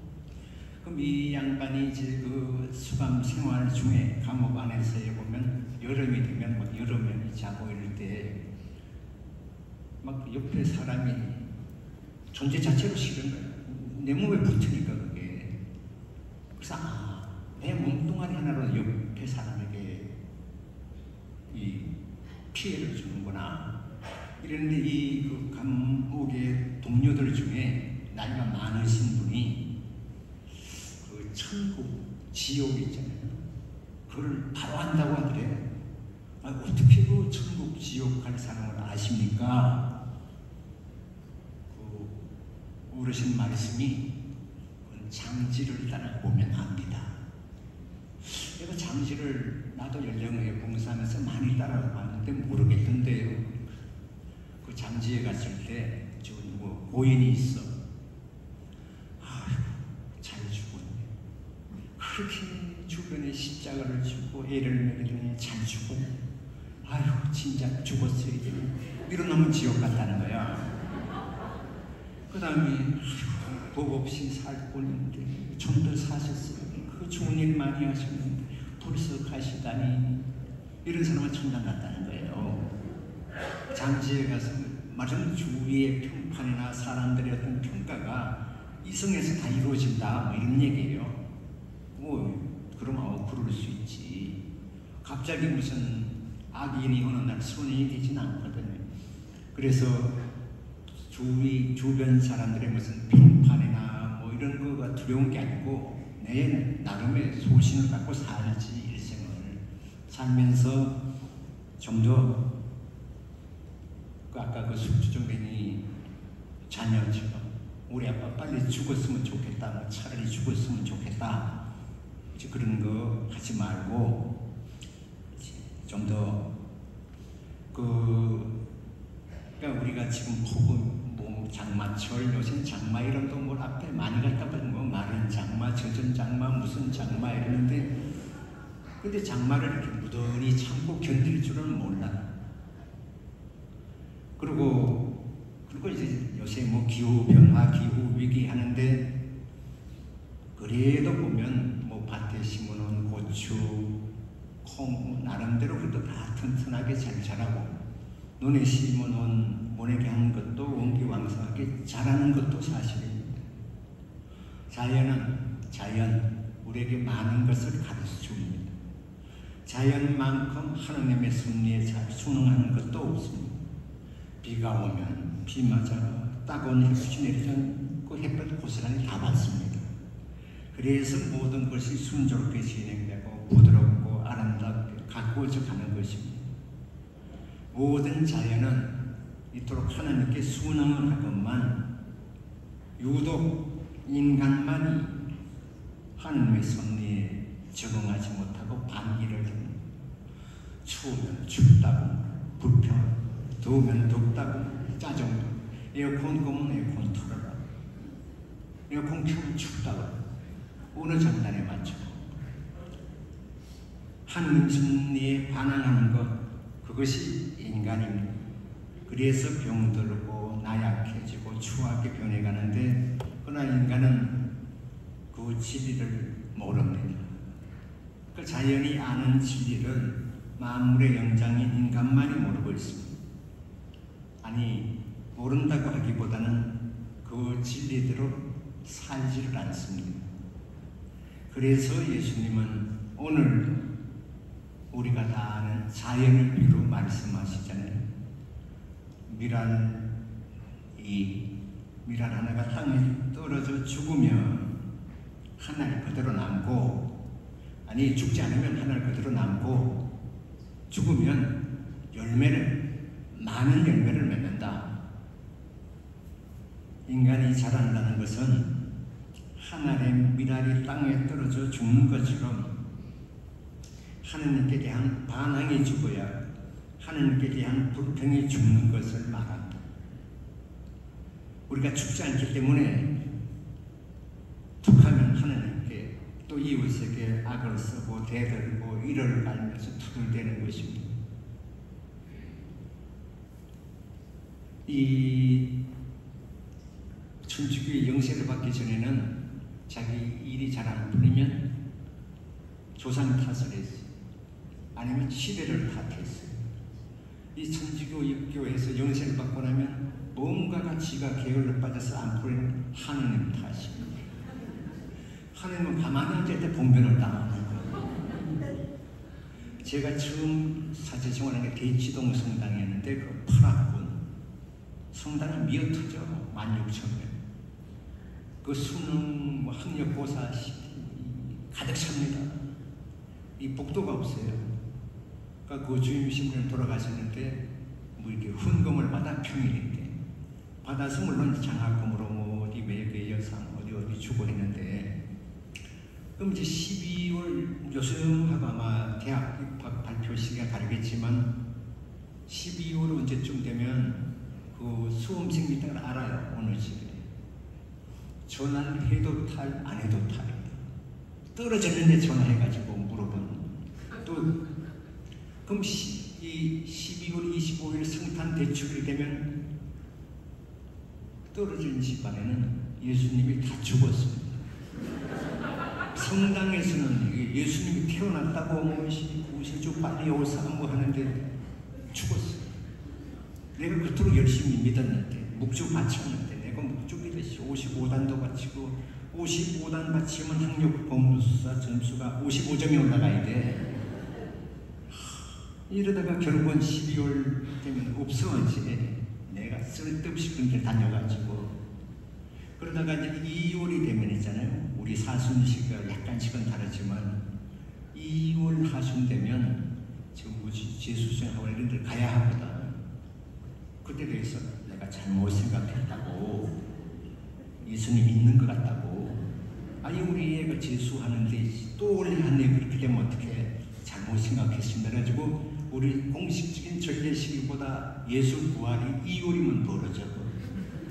그럼 이 양반이 이제 그 수감 생활 중에 감옥 안에서 보면 여름이 되면 막 여름에 자고 이럴 때 막 옆에 사람이 존재 자체로 싫은 거예요. 내 몸에 붙으니까 그게. 그래서 내 몸뚱아리 하나로 옆에 사람에게 이 피해를 주는구나. 이랬는데 이 그 감옥의 동료들 중에 나이가 많으신 분이 그 천국, 지옥 있잖아요. 그걸 바로 한다고 하더래요. 어떻게 그 천국, 지옥 갈 사람을 아십니까? 그 어르신 말씀이 장지를 따라보면 압니다. 내가 장지를 나도 연령에 봉사하면서 많이 따라봤는데 모르겠던데요. 그 장지에 갔을 때 저 누구 고인이 있어. 아이고 잘 죽었네. 그렇게 주변에 십자가를 주고 애를 먹이더니 잘 죽었네. 아이고 진작 죽었어야 되네. 이러면 지옥 갔다는 거야. 그 다음에 법 없이 살고 있는데 좀 더 사셨어요. 그 좋은 일 많이 하셨는데 벌써 가시다니. 이런 사람은 천당 갔다는 거예요. 장지에 가서 말하자면 주위의 평판이나 사람들의 어떤 평가가 이성에서 다 이루어진다 뭐 이런 얘기예요. 뭐 그럼 그럴 수 있지. 갑자기 무슨 악인이 어느 날 선인이 되진 않거든요. 그래서 주변 사람들의 무슨 평판이나 뭐 이런 거가 두려운 게 아니고 내 나름의 소신을 갖고 살지. 일생을 살면서 좀 더 아까 그 숙주정뱅이 자녀처럼 우리 아빠 빨리 죽었으면 좋겠다, 뭐 차라리 죽었으면 좋겠다, 이제 그런 거 하지 말고 좀 더 그러니까 우리가 지금 혹은 뭐 장마철, 요새 장마 이름도 뭐 앞에 많이 갖다 보면 뭐 마른 장마, 젖은 장마, 무슨 장마 이러는데, 근데 장마를 이렇게 무던히 참고 견딜 줄은 몰라. 그리고 이제 요새 뭐 기후 변화, 기후 위기 하는데, 그래도 보면 뭐 밭에 심어놓은 고추, 콩 나름대로 그래도 다 튼튼하게 잘 자라고, 눈에 심어놓은 모내게 하는 것도 원기왕성하게 자라는 것도 사실입니다. 자연 우리에게 많은 것을 가르쳐 줍니다. 자연만큼 하느님의 섭리에 잘 순응하는 것도 없습니다. 비가 오면 비 맞아, 따가운 햇빛이 내리면 그 햇볕 고스란히 다 받습니다. 그래서 모든 것이 순조롭게 진행되고 부드럽고 아름답게 가꾸어져 가는 것입니다. 모든 자연은 이토록 하나님께 순응을 하건만 유독 인간만이 하나님의 섭리에 적응하지 못하고 반기를 합니다. 추우면 춥다고, 더우면 덥다고, 짜증도, 에어컨 끄면 에어컨 틀어라, 에어컨 켜면 춥다고, 어느 장단에 맞춰. 하나님 섭리에 반항하는 것, 그것이 인간입니다. 그래서 병들고 나약해지고 추하게 변해가는데, 그러나 인간은 그 진리를 모릅니다. 그 자연이 아는 진리를 만물의 영장인 인간만이 모르고 있습니다. 아니, 모른다고 하기보다는 그 진리대로 살지를 않습니다. 그래서 예수님은 오늘 우리가 다 아는 자연을 비로 말씀하시잖아요. 밀알 하나가 땅에 떨어져 죽으면 한 알 그대로 남고, 아니 죽지 않으면 한 알 그대로 남고, 죽으면 많은 열매를 맺는다. 인간이 자란다는 것은 한 알의 밀알이 땅에 떨어져 죽는 것처럼 하느님께 대한 반항이 죽어야 하느님께 대한 불평이 죽는 것을 말합니다. 우리가 죽지 않기 때문에 툭하면 하느님께 또 이웃에게 악을 쓰고 대들고 이를 갈면서 투덜대는 것입니다. 이 천주교의 영세를 받기 전에는 자기 일이 잘 안 풀리면 조상 탓을 했어요. 아니면 시대를 탓했어요. 이 천주교 입교에서 영세를 받고 나면 뭔가가 지가 게을러 빠져서 안 풀리면 하느님 탓입니다. 하느님은 가만히 앉을 때 봉변을 당하는 거예요. 제가 처음 사제생활한 게 대치동 성당이었는데 그 파랗군 성당은 미어터져 16,000명. 그 수능 학력고사 가득 찹니다. 이 복도가 없어요. 그러니까 그 주임신 분이 돌아가셨는데 뭐 이렇게 훈금을 받아 평일인데 받아서 물론 장학금으로 뭐 어디 외계 여상 어디 주고 했는데, 그럼 이제 12월 요즘하고 아마 대학 입학 발표 시기가 다르겠지만 12월 언제쯤 되면 그 수험생 밑을 알아요. 어느 집에 전화를 해도 탈 안 해도 탈 떨어졌는데 전화해가지고 물어보는. 또 그럼 이 12월 25일 성탄 대축이 되면 떨어진 집안에는 예수님이 다 죽었습니다. 성당에서는 예수님이 태어났다고 뭐 구세주 빨리 올 사람 뭐 하는데 죽었어요. 내가 그토록 열심히 믿었는데 묵주 바쳤는데 내가 묵주 믿듯이 55단도 바치고 55단 바치면 학력 법무수사 점수가 55점이 올라가야 돼. 이러다가 결국은 12월 되면 없어지. 내가 쓸데없이 그런 길 다녀가지고 그러다가 이제 2월이 되면 있잖아요. 우리 사순시가 약간씩은 다르지만 2월 하순 되면 전부 재수생하고 이런 데 가야 하거든. 그때 대해서 내가 잘못 생각했다고, 예수님 있는 것 같다고, 아니 우리 애가 재수하는데 또 올해 한 해 그렇게 되면 어떻게 잘못 생각했습니다. 그래가지고 우리 공식적인 전례시기보다 예수 부활이 2월이면 벌어져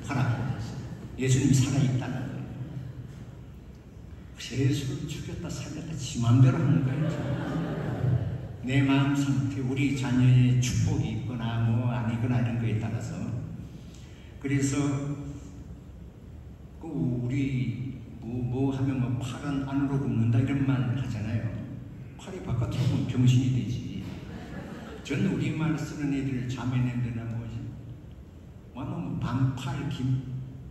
하라고 했어요. 예수님이 살아있다는 거예요. 예수를 죽였다 살렸다 지 맘대로 하는 거예요. 내 마음 상태, 우리 자녀의 축복이 있거나 뭐 아니거나 이런 거에 따라서. 그래서 그 우리 뭐 하면 뭐 팔은 안으로 굽는다 이런 말 하잖아요. 팔이 바깥으로 보면 병신이 되지. 전 우리말 쓰는 애들 자매님들이나 뭐 반팔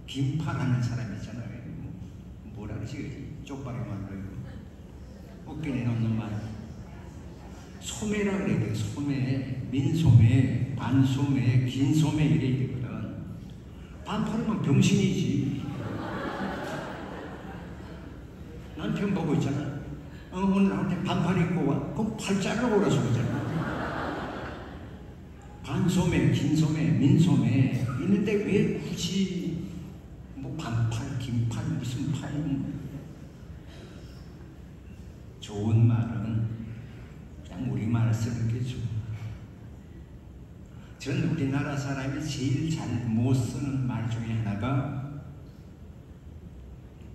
긴팔 하는 사람 있잖아요. 뭐라 그러지? 쪽발이 말로 어깨에 넣는 말. 소매라 그래야 돼. 소매, 민소매, 반소매, 긴소매 이래야 되거든. 반팔이면 병신이지. 남편 보고 있잖아. 오늘 나한테 반팔 입고 와. 그럼 팔 자르고 오라서 그러잖아. 반소매, 긴소매, 민소매 있는데 왜 굳이 뭐 반팔, 긴팔, 무슨 팔? 좋은 말은 그냥 우리말 쓰는 게 좋아. 전 우리나라 사람이 제일 잘 못 쓰는 말 중에 하나가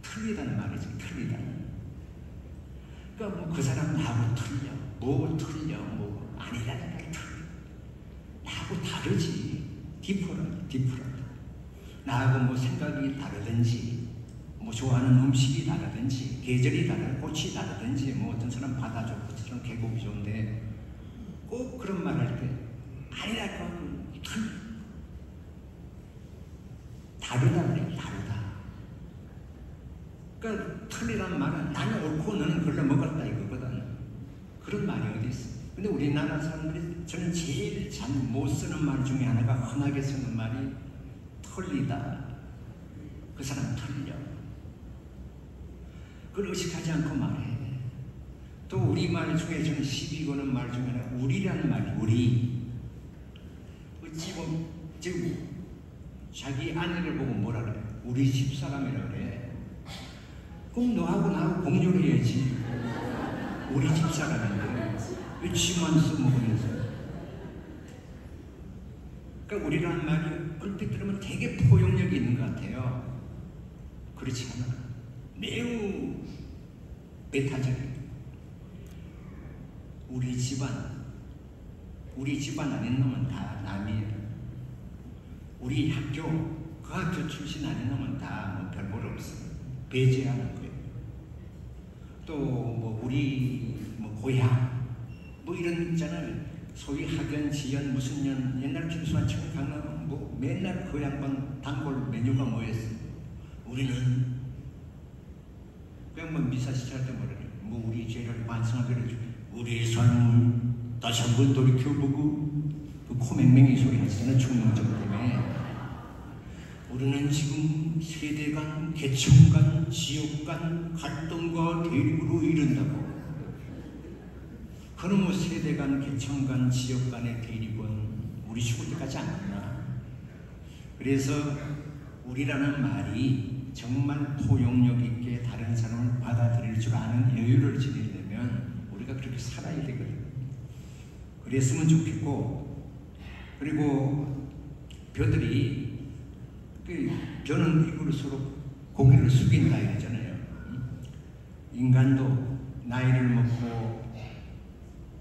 틀리다는 말이지. 틀리다. 그러니까 뭐 그 사람 나하고 틀려. 뭐 틀려. 뭐 아니라는 말 틀려. 나하고 다르지. 디퍼런트. 나하고 뭐 생각이 다르든지, 뭐 좋아하는 음식이 다르든지, 계절이 다르고 꽃이 다르든지, 뭐 어떤 사람 바다 좋고, 어떤 사람 계곡이 좋은데, 꼭 그런 말 할 때, 아니라고 다르다 그래, 다르다. 그러니까 틀리란 말은 나는 옳고 너는 걸러 먹었다 이거거든. 그런 말이 어디 있어? 근데 우리나라 사람들이 저는 제일 잘 못 쓰는 말 중에 하나가 흔하게 쓰는 말이 틀리다. 그 사람 틀려. 그걸 의식하지 않고 말해. 또 우리말 중에 저는 시비 거는 말 중에 하나 우리라는 말이 우리. 지금 자기 아내를 보고 뭐라 그래? 우리 집사람이라 그래. 그럼 너하고 나하고 공존을 해야지. 우리 집사람인데 왜 지만 써먹으면서. 그러니까 우리라는 말이 얼핏 들으면 되게 포용력이 있는 것 같아요. 그렇지 않아. 매우 배타적이에요. 우리 집안 아닌 놈은 다 남이에요. 우리 학교, 그 학교 출신 아닌 놈은 다 뭐 별볼 없어요. 배제하는 거예요. 또 뭐 우리 뭐 고향 뭐 이런 있잖아요. 소위 학연, 지연, 무슨 년, 옛날 김수환 청 강남 뭐 맨날 그 양반 단골 메뉴가 뭐였어? 우리는 그냥 뭐 미사 시작할 때 뭐래? 뭐 우리 죄를 반성하기로 우리의 삶을 다시 한번 돌이켜보고 그 코맹맹이 소리 하시잖아요. 충명점 때문에. 우리는 지금 세대 간, 계층 간, 지역 간 갈등과 대립으로 이른다고. 그놈의 세대 간, 계층 간, 지역 간의 대립은 우리 죽을 때까지 안 끝나. 그래서 우리라는 말이 정말 포용력 있게 다른 사람을 받아들일 줄 아는 여유를 지니려면 우리가 그렇게 살아야 되거든요. 그랬으면 좋겠고, 그리고 벼들이 벼는 이걸 서로 고개를 숙인다 이러잖아요. 인간도 나이를 먹고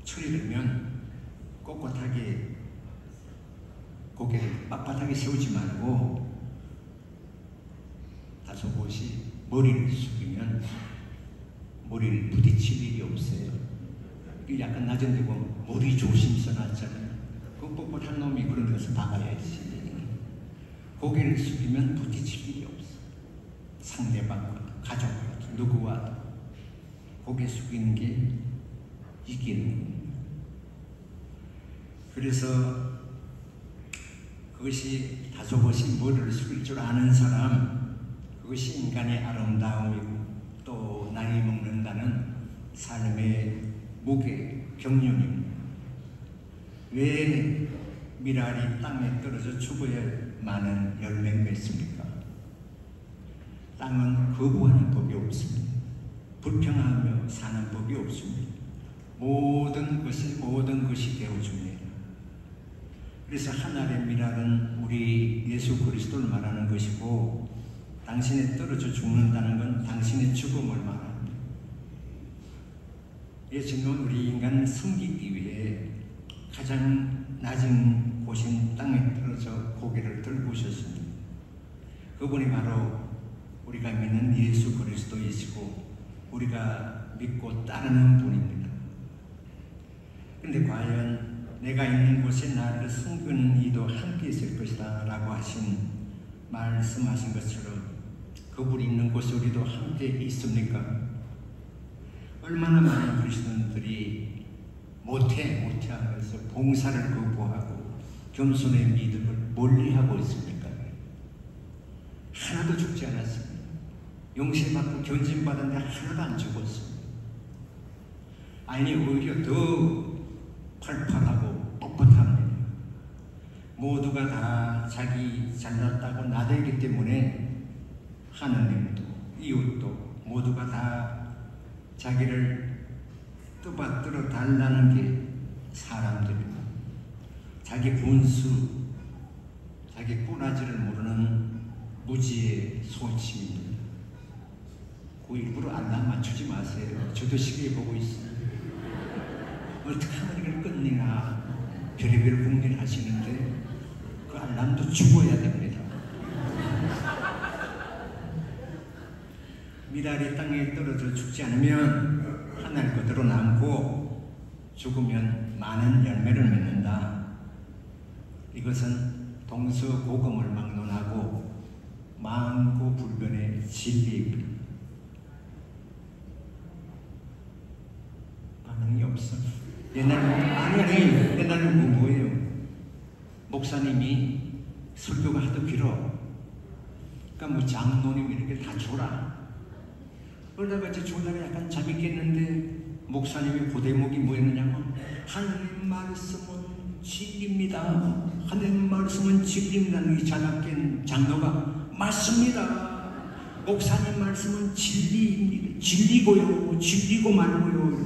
철이 들면 꼿꼿하게 고개를 빳빳하게 세우지 말고 다소곳이 머리를 숙이면 머리를 부딪힐 일이 없어요. 약간 낮은 데 보면 머리 조심 써놨잖아요. 그 뻣뻣한 놈이 그런 데서 박아야지. 고개를 숙이면 부딪힐 일이 없어. 상대방과 가족과 누구와도 고개 숙이는 게 이기는. 그래서 그것이 다소곳이 머리를 숙일 줄 아는 사람, 그것이 인간의 아름다움이고 또 나이 먹는다는 삶의 무게, 경륜입니다. 왜 미랄이 땅에 떨어져 죽어야 많은 열매를 맺습니까? 땅은 거부하는 법이 없습니다. 불평하며 사는 법이 없습니다. 모든 것이 되어줍니다. 그래서 하늘의 미랄은 우리 예수 그리스도를 말하는 것이고, 당신이 떨어져 죽는다는 건 당신의 죽음을 말합니다. 예수님은 우리 인간을 섬기기 위해 가장 낮은 곳인 땅에 떨어져 고개를 들고 오셨습니다. 그분이 바로 우리가 믿는 예수 그리스도이시고 우리가 믿고 따르는 분입니다. 그런데 과연 내가 있는 곳에 나를 섬기는 이도 함께 있을 것이다 라고 말씀하신 것처럼 그분이 있는 곳에 우리도 함께 있습니까? 얼마나 많은 그리스도인들이 모태하면서 봉사를 거부하고 겸손의 믿음을 멀리하고 있습니까? 하나도 죽지 않았습니다. 용서받고 견진받았는데 하나도 안 죽었습니다. 아니 오히려 더 팔팔하고 뻣뻣합니다. 모두가 다 자기 잘났다고 나대기 때문에 하느님도 이웃도 모두가 다 자기를 떠받들어 달라는 게 사람들입니다. 자기 분수, 자기 꼬라지를 모르는 무지의 소침입니다. 그 일부러 알람 맞추지 마세요. 저도 시계 보고 있어요. 어떻게 하면 이걸 끝내나 별의별 국리를 하시는데 그 알람도 죽어야 됩니다. 미랄이 땅에 떨어져 죽지 않으면 하늘 그대로 남고 죽으면 많은 열매를 맺는다. 이것은 동서고금을 막론하고 만고불변의 진리입니다. 반응이 없어. 옛날에 뭐예요? 목사님이 설교가 하도 길어. 그러니까 뭐 장로님 이렇게 다 줘라. 그러다가 이제 졸다가 약간 잠이 깼는데 목사님의 고대목이 뭐였느냐면 하나님 말씀은 진리입니다. 하나님 말씀은 진리입니다는 이 자다 깬 장로가 맞습니다. 목사님 말씀은 진리입니다. 진리고요. 진리고 말고요.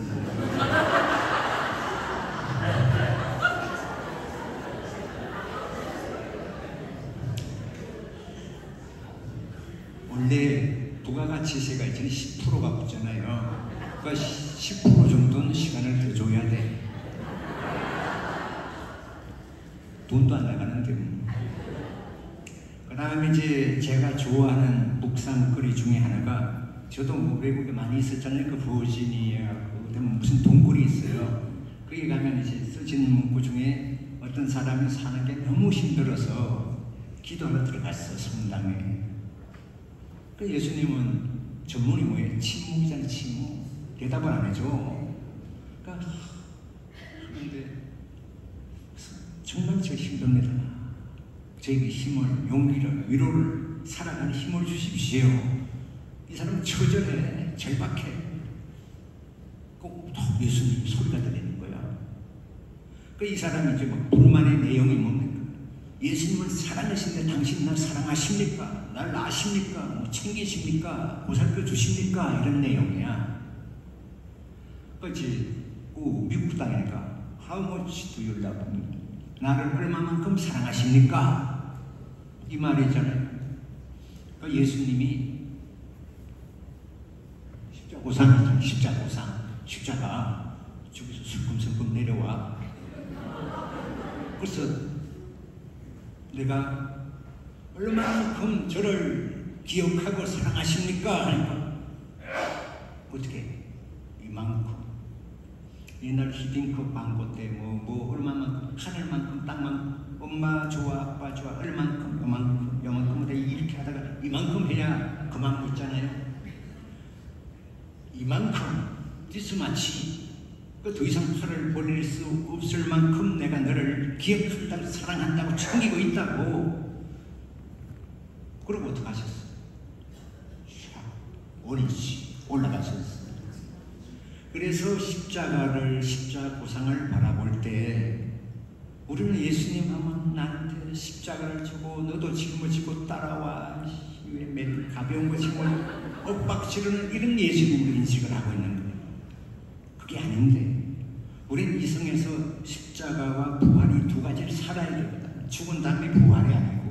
원래 부가가치세가 이제 10%가 붙잖아요. 그러니까 10% 정도는 시간을 더 줘야 돼. 돈도 안 나가는데. 그 다음에 이제 제가 좋아하는 묵상거리 중에 하나가, 저도 뭐 외국에 많이 있었잖아요. 그 버지니아, 그다음에 무슨 동굴이 있어요. 거기 가면 이제 써진 문구 중에 어떤 사람이 사는 게 너무 힘들어서 기도하러 들어갔어, 성당에. 그 예수님은 전문이 뭐예요? 침묵이잖아요, 침묵. 대답을 안 해줘. 그러니까 그런데 정말 저 힘듭니다. 저에게 힘을, 용기를, 위로를, 살아가는 힘을 주십시오. 이 사람은 처절해, 절박해. 꼭 예수님 소리가 들리는 거야. 그 이 사람이 이제 막 불만의 내용이 뭡니까? 예수님은 사랑하시는데 당신 날 사랑하십니까? 날 아십니까? 뭐 챙기십니까? 보살펴 주십니까? 이런 내용이야. 그렇지. 미국 땅이니까 How much do you love me? 나를 얼마만큼 사랑하십니까? 이 말이잖아요. 그러니까 예수님이 십자고상이잖아요. 십자가 저기서 슬금슬금 내려와. 그래서 내가 얼마만큼 저를 기억하고 사랑하십니까? 하니까 어떻게 이만큼. 옛날 히딩크 광고 때 뭐 얼마만큼, 하늘만큼, 땅만큼, 엄마 좋아, 아빠 좋아, 얼만큼, 요만큼 이렇게 하다가 이만큼 해야 그만 묻잖아요. 이만큼, this much. 더 이상 팔을 벌릴 수 없을 만큼 내가 너를 기억한다고 사랑한다고 챙기고 있다고. 그러고 어떡하셨어요? 원시 올라가셨어요. 그래서 십자가 고상을 바라볼 때 우리는 예수님 하면 나한테 십자가를 지고 너도 짊을 지고 따라와, 왜 가벼운 거 지고 엇박지르는 이런 예수님을 인식을 하고 있는 거예요. 그게 아닌데 우리는 이성에서 십자가와 부활이 두 가지를 살아야 되거든. 죽은 다음에 부활이 아니고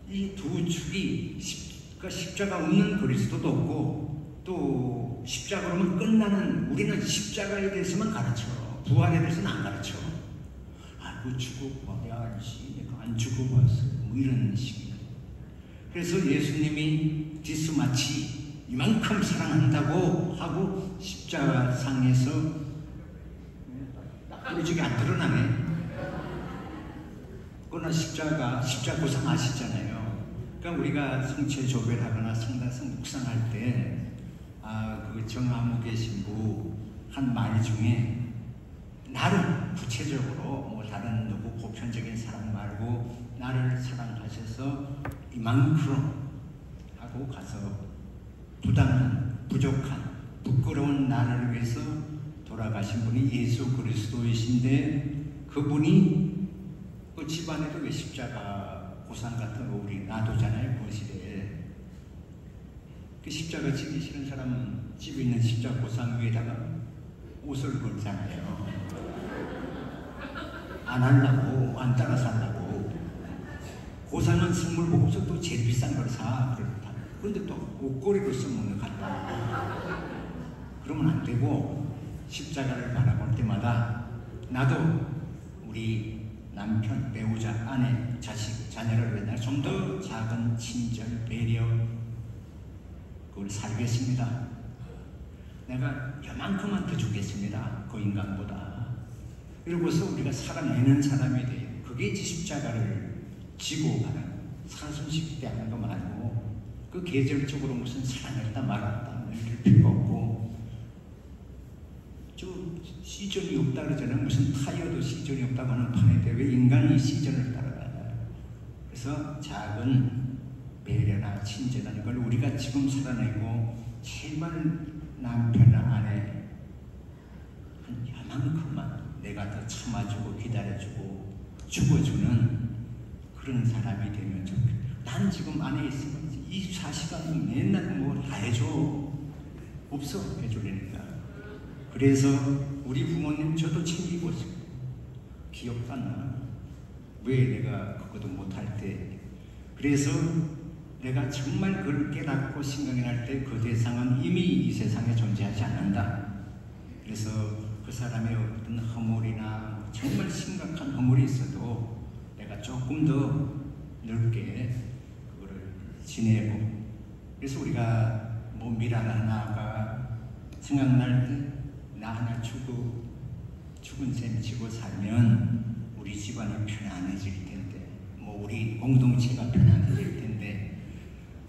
이 두 축이 십자가 없는 그리스도도 없고 또 십자가로만 끝나는, 우리는 십자가에 대해서만 가르쳐, 부활에 대해서는 안 가르쳐. 그 죽어봐야지, 내가 안 죽어봤어, 뭐 이런 식이에요. 그래서 예수님이 디스마치 이만큼 사랑한다고 하고 십자가상에서 우리 중에 안 드러나네. 그러나 십자가 고상 아시잖아요. 그러니까 우리가 성체 조별하거나 성당성 묵상할 때 그 정화무계 신부 한 말 중에 나를 구체적으로 뭐 다른 누구 보편적인 사랑 말고 나를 사랑하셔서 이만큼 하고 가서 부당한, 부족한, 부끄러운 나를 위해서 돌아가신 분이 예수 그리스도이신데, 그분이 그 집안에도 왜 십자가 고상 같은 거 우리 놔두잖아요. 거실에. 그 십자가 지기 싫은 사람은 집에 있는 십자가 고상 위에다가 옷을 걸잖아요. 안 하려고, 안 따라 살라고. 고상은 선물 보고서 또 제일 비싼 걸 사. 그렇다. 그런데 또 옷걸이로 써먹는 간다. 그러면 안 되고, 십자가를 바라볼 때마다 나도 우리 남편, 배우자, 아내, 자식, 자녀를 위해 좀 더 작은 친절, 배려, 그걸 살겠습니다. 내가 요만큼만 더 주겠습니다. 그 인간보다. 이러고서 우리가 살아내는 사람이 돼요. 그게 십자가를 지고 가는, 사순식 때 하는 거 말고, 그 계절적으로 무슨 사랑했다 말았다 이럴 필요가 없고, 좀 시즌이 없다 그러잖아요. 무슨 타이어도 시즌이 없다고 하는 판인데 왜 인간이 시즌을 따라가냐. 그래서 작은 배려나 친절한 걸 우리가 지금 살아내고, 제발 남편이나 아내 한 요만큼만 내가 더 참아주고 기다려주고 죽어주는 그런 사람이 되면 좋겠다. 난 지금 안에 있으면 24시간 맨날 뭐 다 해줘. 없어, 해주려니까. 그래서 우리 부모님 저도 챙기고 있어요. 기억도 안 나. 왜 내가 그것도 못할 때. 그래서 내가 정말 그걸 깨닫고 생각이 날 때 그 대상은 이미 이 세상에 존재하지 않는다. 그래서 그 사람의 어떤 허물이나 정말 심각한 허물이 있어도 내가 조금 더 넓게 그거를 지내고, 그래서 우리가 뭐 미란 하나가 생각날 때 나 하나 죽은 셈 치고 살면 우리 집안이 편안해질 텐데, 뭐 우리 공동체가 편안해질 텐데,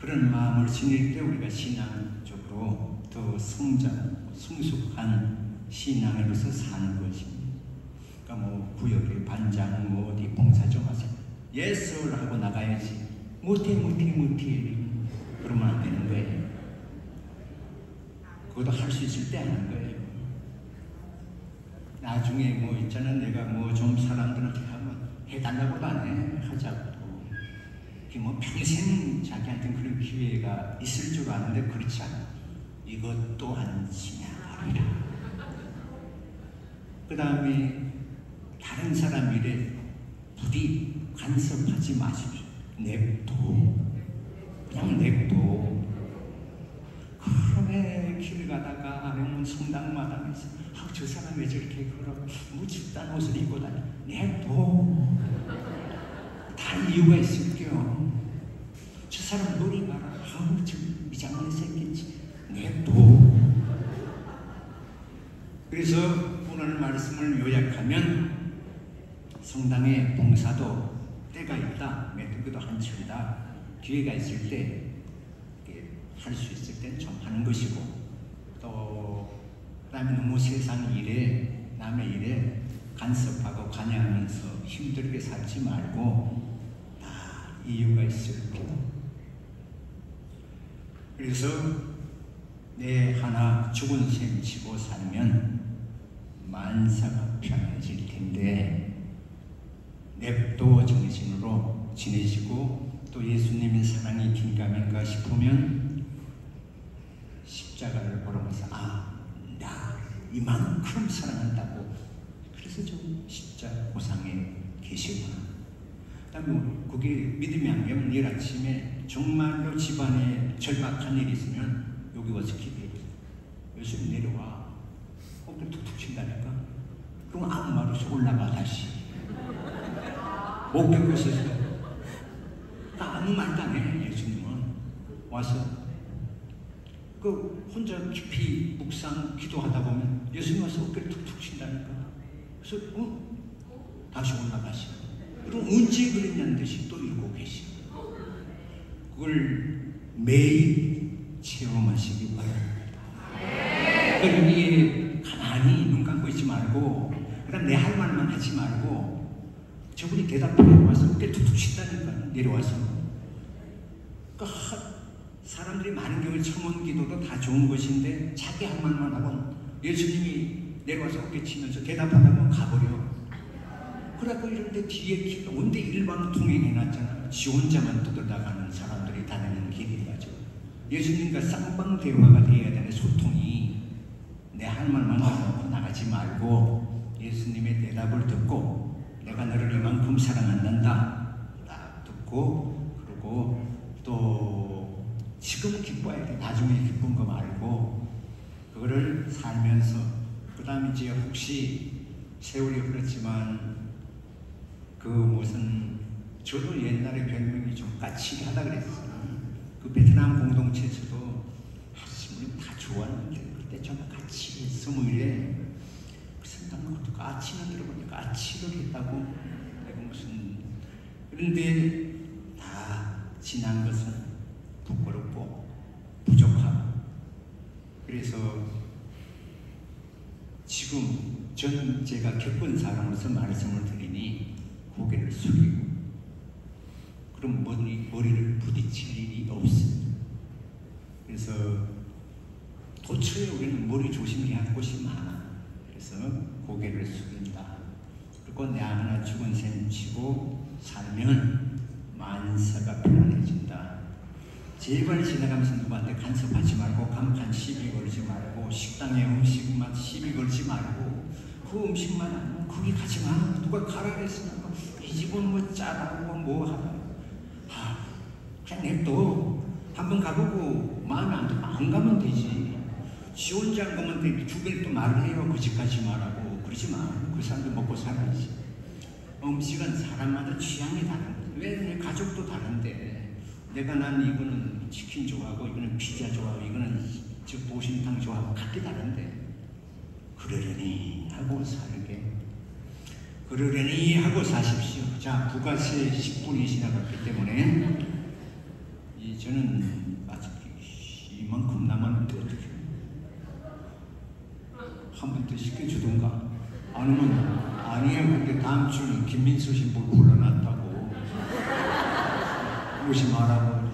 그런 마음을 지닐 때 우리가 신앙적으로 더 성숙한 신앙으로서 사는 것입니다. 그러니까 뭐 구역의 반장, 뭐 어디 봉사 좀 하세요. 예스 하고 나가야지. 못해. 그러면 안 되는 거예요. 그것도 할 수 있을 때 하는 거예요. 나중에 뭐 있잖아, 내가 뭐 좀 사람들한테 하면 해달라고도 안 해. 하자고도. 뭐 평생 자기한테 그런 기회가 있을 줄 아는데 그렇지 않아. 이것 또한 지나가리라. 그 다음에 다른 사람 일에 부디 간섭하지 마십시오. 냅둬. 그냥 냅둬. 그러면 길 가다가 아니면 성당마당에서 저 사람 왜 저렇게 걸어? 뭐 집단 옷을 입고 다녀? 냅둬. 다 이유가 있을게요. 저 사람 머리 봐라. 저 미장원에서 했겠지. 냅둬. 그래서 오늘 말씀을 요약하면, 성당의 봉사도 때가 있다. 메뚜기도 한철이다. 기회가 있을 때 할 수 있을 때 좀 하는 것이고, 또 그 다음에 너무 세상 일에, 남의 일에 간섭하고 관여하면서 힘들게 살지 말고 다 이유가 있을 거예요. 그래서 내 하나 죽은 셈 치고 살면 만사가 편해질 텐데 냅도 정신으로 지내시고 또 예수님의 사랑이 긴가민가 싶으면 십자가를 보면서 나 이만큼 사랑한다고 그래서 좀 십자가 고상에 계시구나. 그다음에 그게 믿음이 안 되면 내일 아침에 정말로 집안에 절박한 일이 있으면 여기 와서 기도해. 예수님 내려와. 어깨 툭툭 친다니까. 그럼 아무 말 없이 올라가 다시. 못 겪었어요. 아무 말도 안 해. 예수님은 와서 그 혼자 깊이 묵상 기도하다 보면 예수님 와서 어깨를 툭툭 친다니까. 그래서 다시 올라가시. 그럼 언제 그랬냐는 듯이 또 읽고 계시. 그걸 매일 체험하시기 바랍니다. 여기에 가만히 눈 감고 있지 말고 그다음 내 할 말만 하지 말고 저분이 대답해 와서 어깨 툭툭 친다니까. 내려와서 사람들이 많은 경우 청원 기도도 다 좋은 것인데 자기 할 말만 하고 예수님이 내려와서 어깨 치면서 대답하다가 가버려. 그래갖고 이런데 뒤에 기가 온데 일반 통행해놨잖아. 지 혼자만 떠들어가는 사람들이 다니는 길이라죠. 예수님과 쌍방 대화가 돼야 되는 소통이 내 할 말만 하고 나가지 말고 예수님의 대답을 듣고 내가 너를 이만큼 사랑한단다 딱 듣고 그러고 또 지금 기뻐야 돼. 나중에 기쁜 거 말고 그거를 살면서 그 다음에 이제 혹시 세월이 흘렀지만 그 무슨 저도 옛날에 별명이 좀 까칠하다 그랬어요. 그 베트남 공동체에서도 하시면 다 좋았는데 그때 좀 까칠했어 뭐 이래. 그래서 나는 까칠은 들어보니까 까칠을 했다고 내가 무슨 그런데 다 지난 것은 부끄럽고 부족하고 그래서 지금 저는 제가 겪은 사람으로서 말씀을 드리니 고개를 숙이고 그럼 머리를 부딪힐 일이 없습니다. 그래서 도처에 우리는 머리 조심해야 할 곳이 많아. 그래서 고개를 숙인다. 그리고 내 하나 죽은 셈 치고 살면 만사가 편안해진다. 제발 지나가면서 누구한테 간섭하지 말고 간판 시비 걸지 말고 식당에 음식 맛 시비 걸지 말고 그 음식만 하면 거기 가지 마. 누가 가라 그랬으면 이 집은 뭐 짜라고 뭐 하다. 그냥 냅둬. 한번 가보고 마음에 안 가면 되지. 지 혼자 안 가면 돼. 주변에 또 말을 해요. 그 집 가지 말라고. 그러지 마. 그 사람도 먹고 살아야지. 음식은 사람마다 취향이 다른데 왜 가족도 다른데 내가 난 이거는 치킨 좋아하고 이거는 피자 좋아하고 이거는 보신탕 좋아하고 각기 다른데 그러려니 하고 살게. 그러려니 하고 사십시오. 자, 부가세 10분이 지나갔기 때문에 저는 아직 이만큼 남았는데 어떻게 한 번 더 시켜주던가 아니면 아니에요. 근데 다음 주는 김민수 신부 불러놨다고 오지 말라고.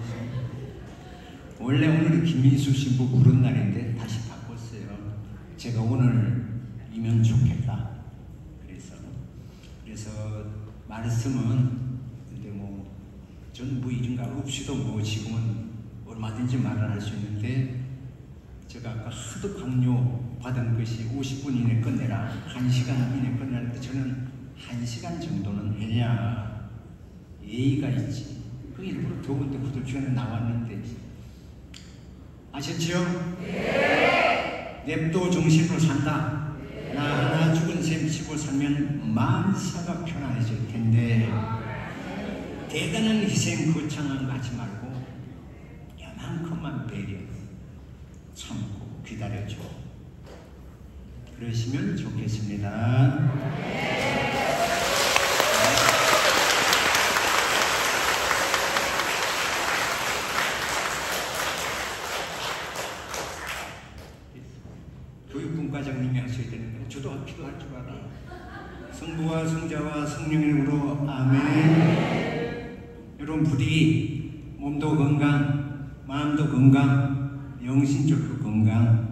원래 오늘은 김민수 신부 부른 날인데 다시 바꿨어요. 제가 오늘이면 좋겠다. 그래서 말씀은 근데 뭐 저는 뭐 이런가 없이도 뭐 지금은 얼마든지 말을 할 수 있는데 제가 아까 하도 강요 받은 것이 50분 이내 끝내라 1시간 이내 끝내는데 저는 1시간 정도는 해야 예의가 있지. 그 일부러 더운데 구들주간에 나왔는데 아셨죠? 네. 냅도 정신으로 산다. 나 하나 죽은 셈 치고 살면 만사가 편안해질 텐데 대단한 희생 거창한 거 하지 말고 요만큼만 배려 참고 기다려줘. 그러시면 좋겠습니다. 교육분과장님이 하셔야 되는데 저도 기도할 줄 알아. 성부와 성자와 성령의 이름으로 아멘. 여러분 부디 몸도 건강, 마음도 건강, 영신적도 건강,